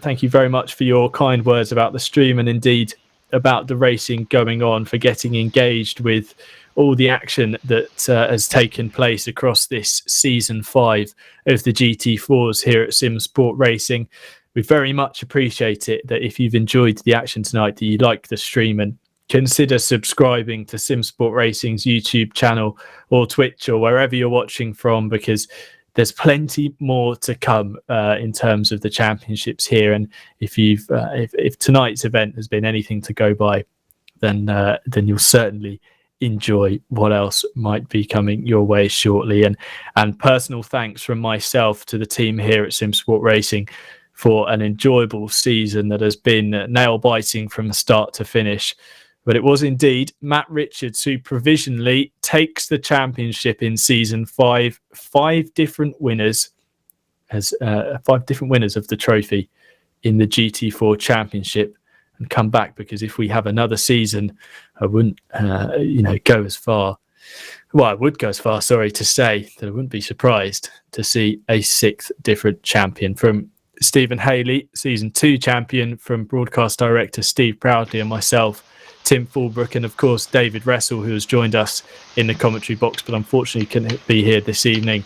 Speaker 1: Thank you very much for your kind words about the stream, and indeed about the racing going on, for getting engaged with all the action that has taken place across this season 5 of the GT4s here at Simsport Racing. We very much appreciate it that if you've enjoyed the action tonight, that you like the stream, and consider subscribing to Simsport Racing's YouTube channel or Twitch or wherever you're watching from, because there's plenty more to come in terms of the championships here. And if tonight's event has been anything to go by, then you'll certainly enjoy what else might be coming your way shortly. And personal thanks from myself to the team here at Simsport Racing for an enjoyable season that has been nail-biting from start to finish. But it was indeed Matt Richards who provisionally takes the championship in season 5. 5 different winners of the trophy in the GT4 Championship, and come back, because if we have another season, I wouldn't, go as far. Well, I would go as far, to say that I wouldn't be surprised to see a 6th different champion. From Stephen Haley, season 2 champion, from broadcast director Steve Proudley and myself, Tim Fulbrook, and of course David Wressell, who has joined us in the commentary box but unfortunately couldn't be here this evening.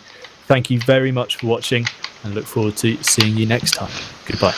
Speaker 1: Thank you very much for watching, and look forward to seeing you next time. Goodbye.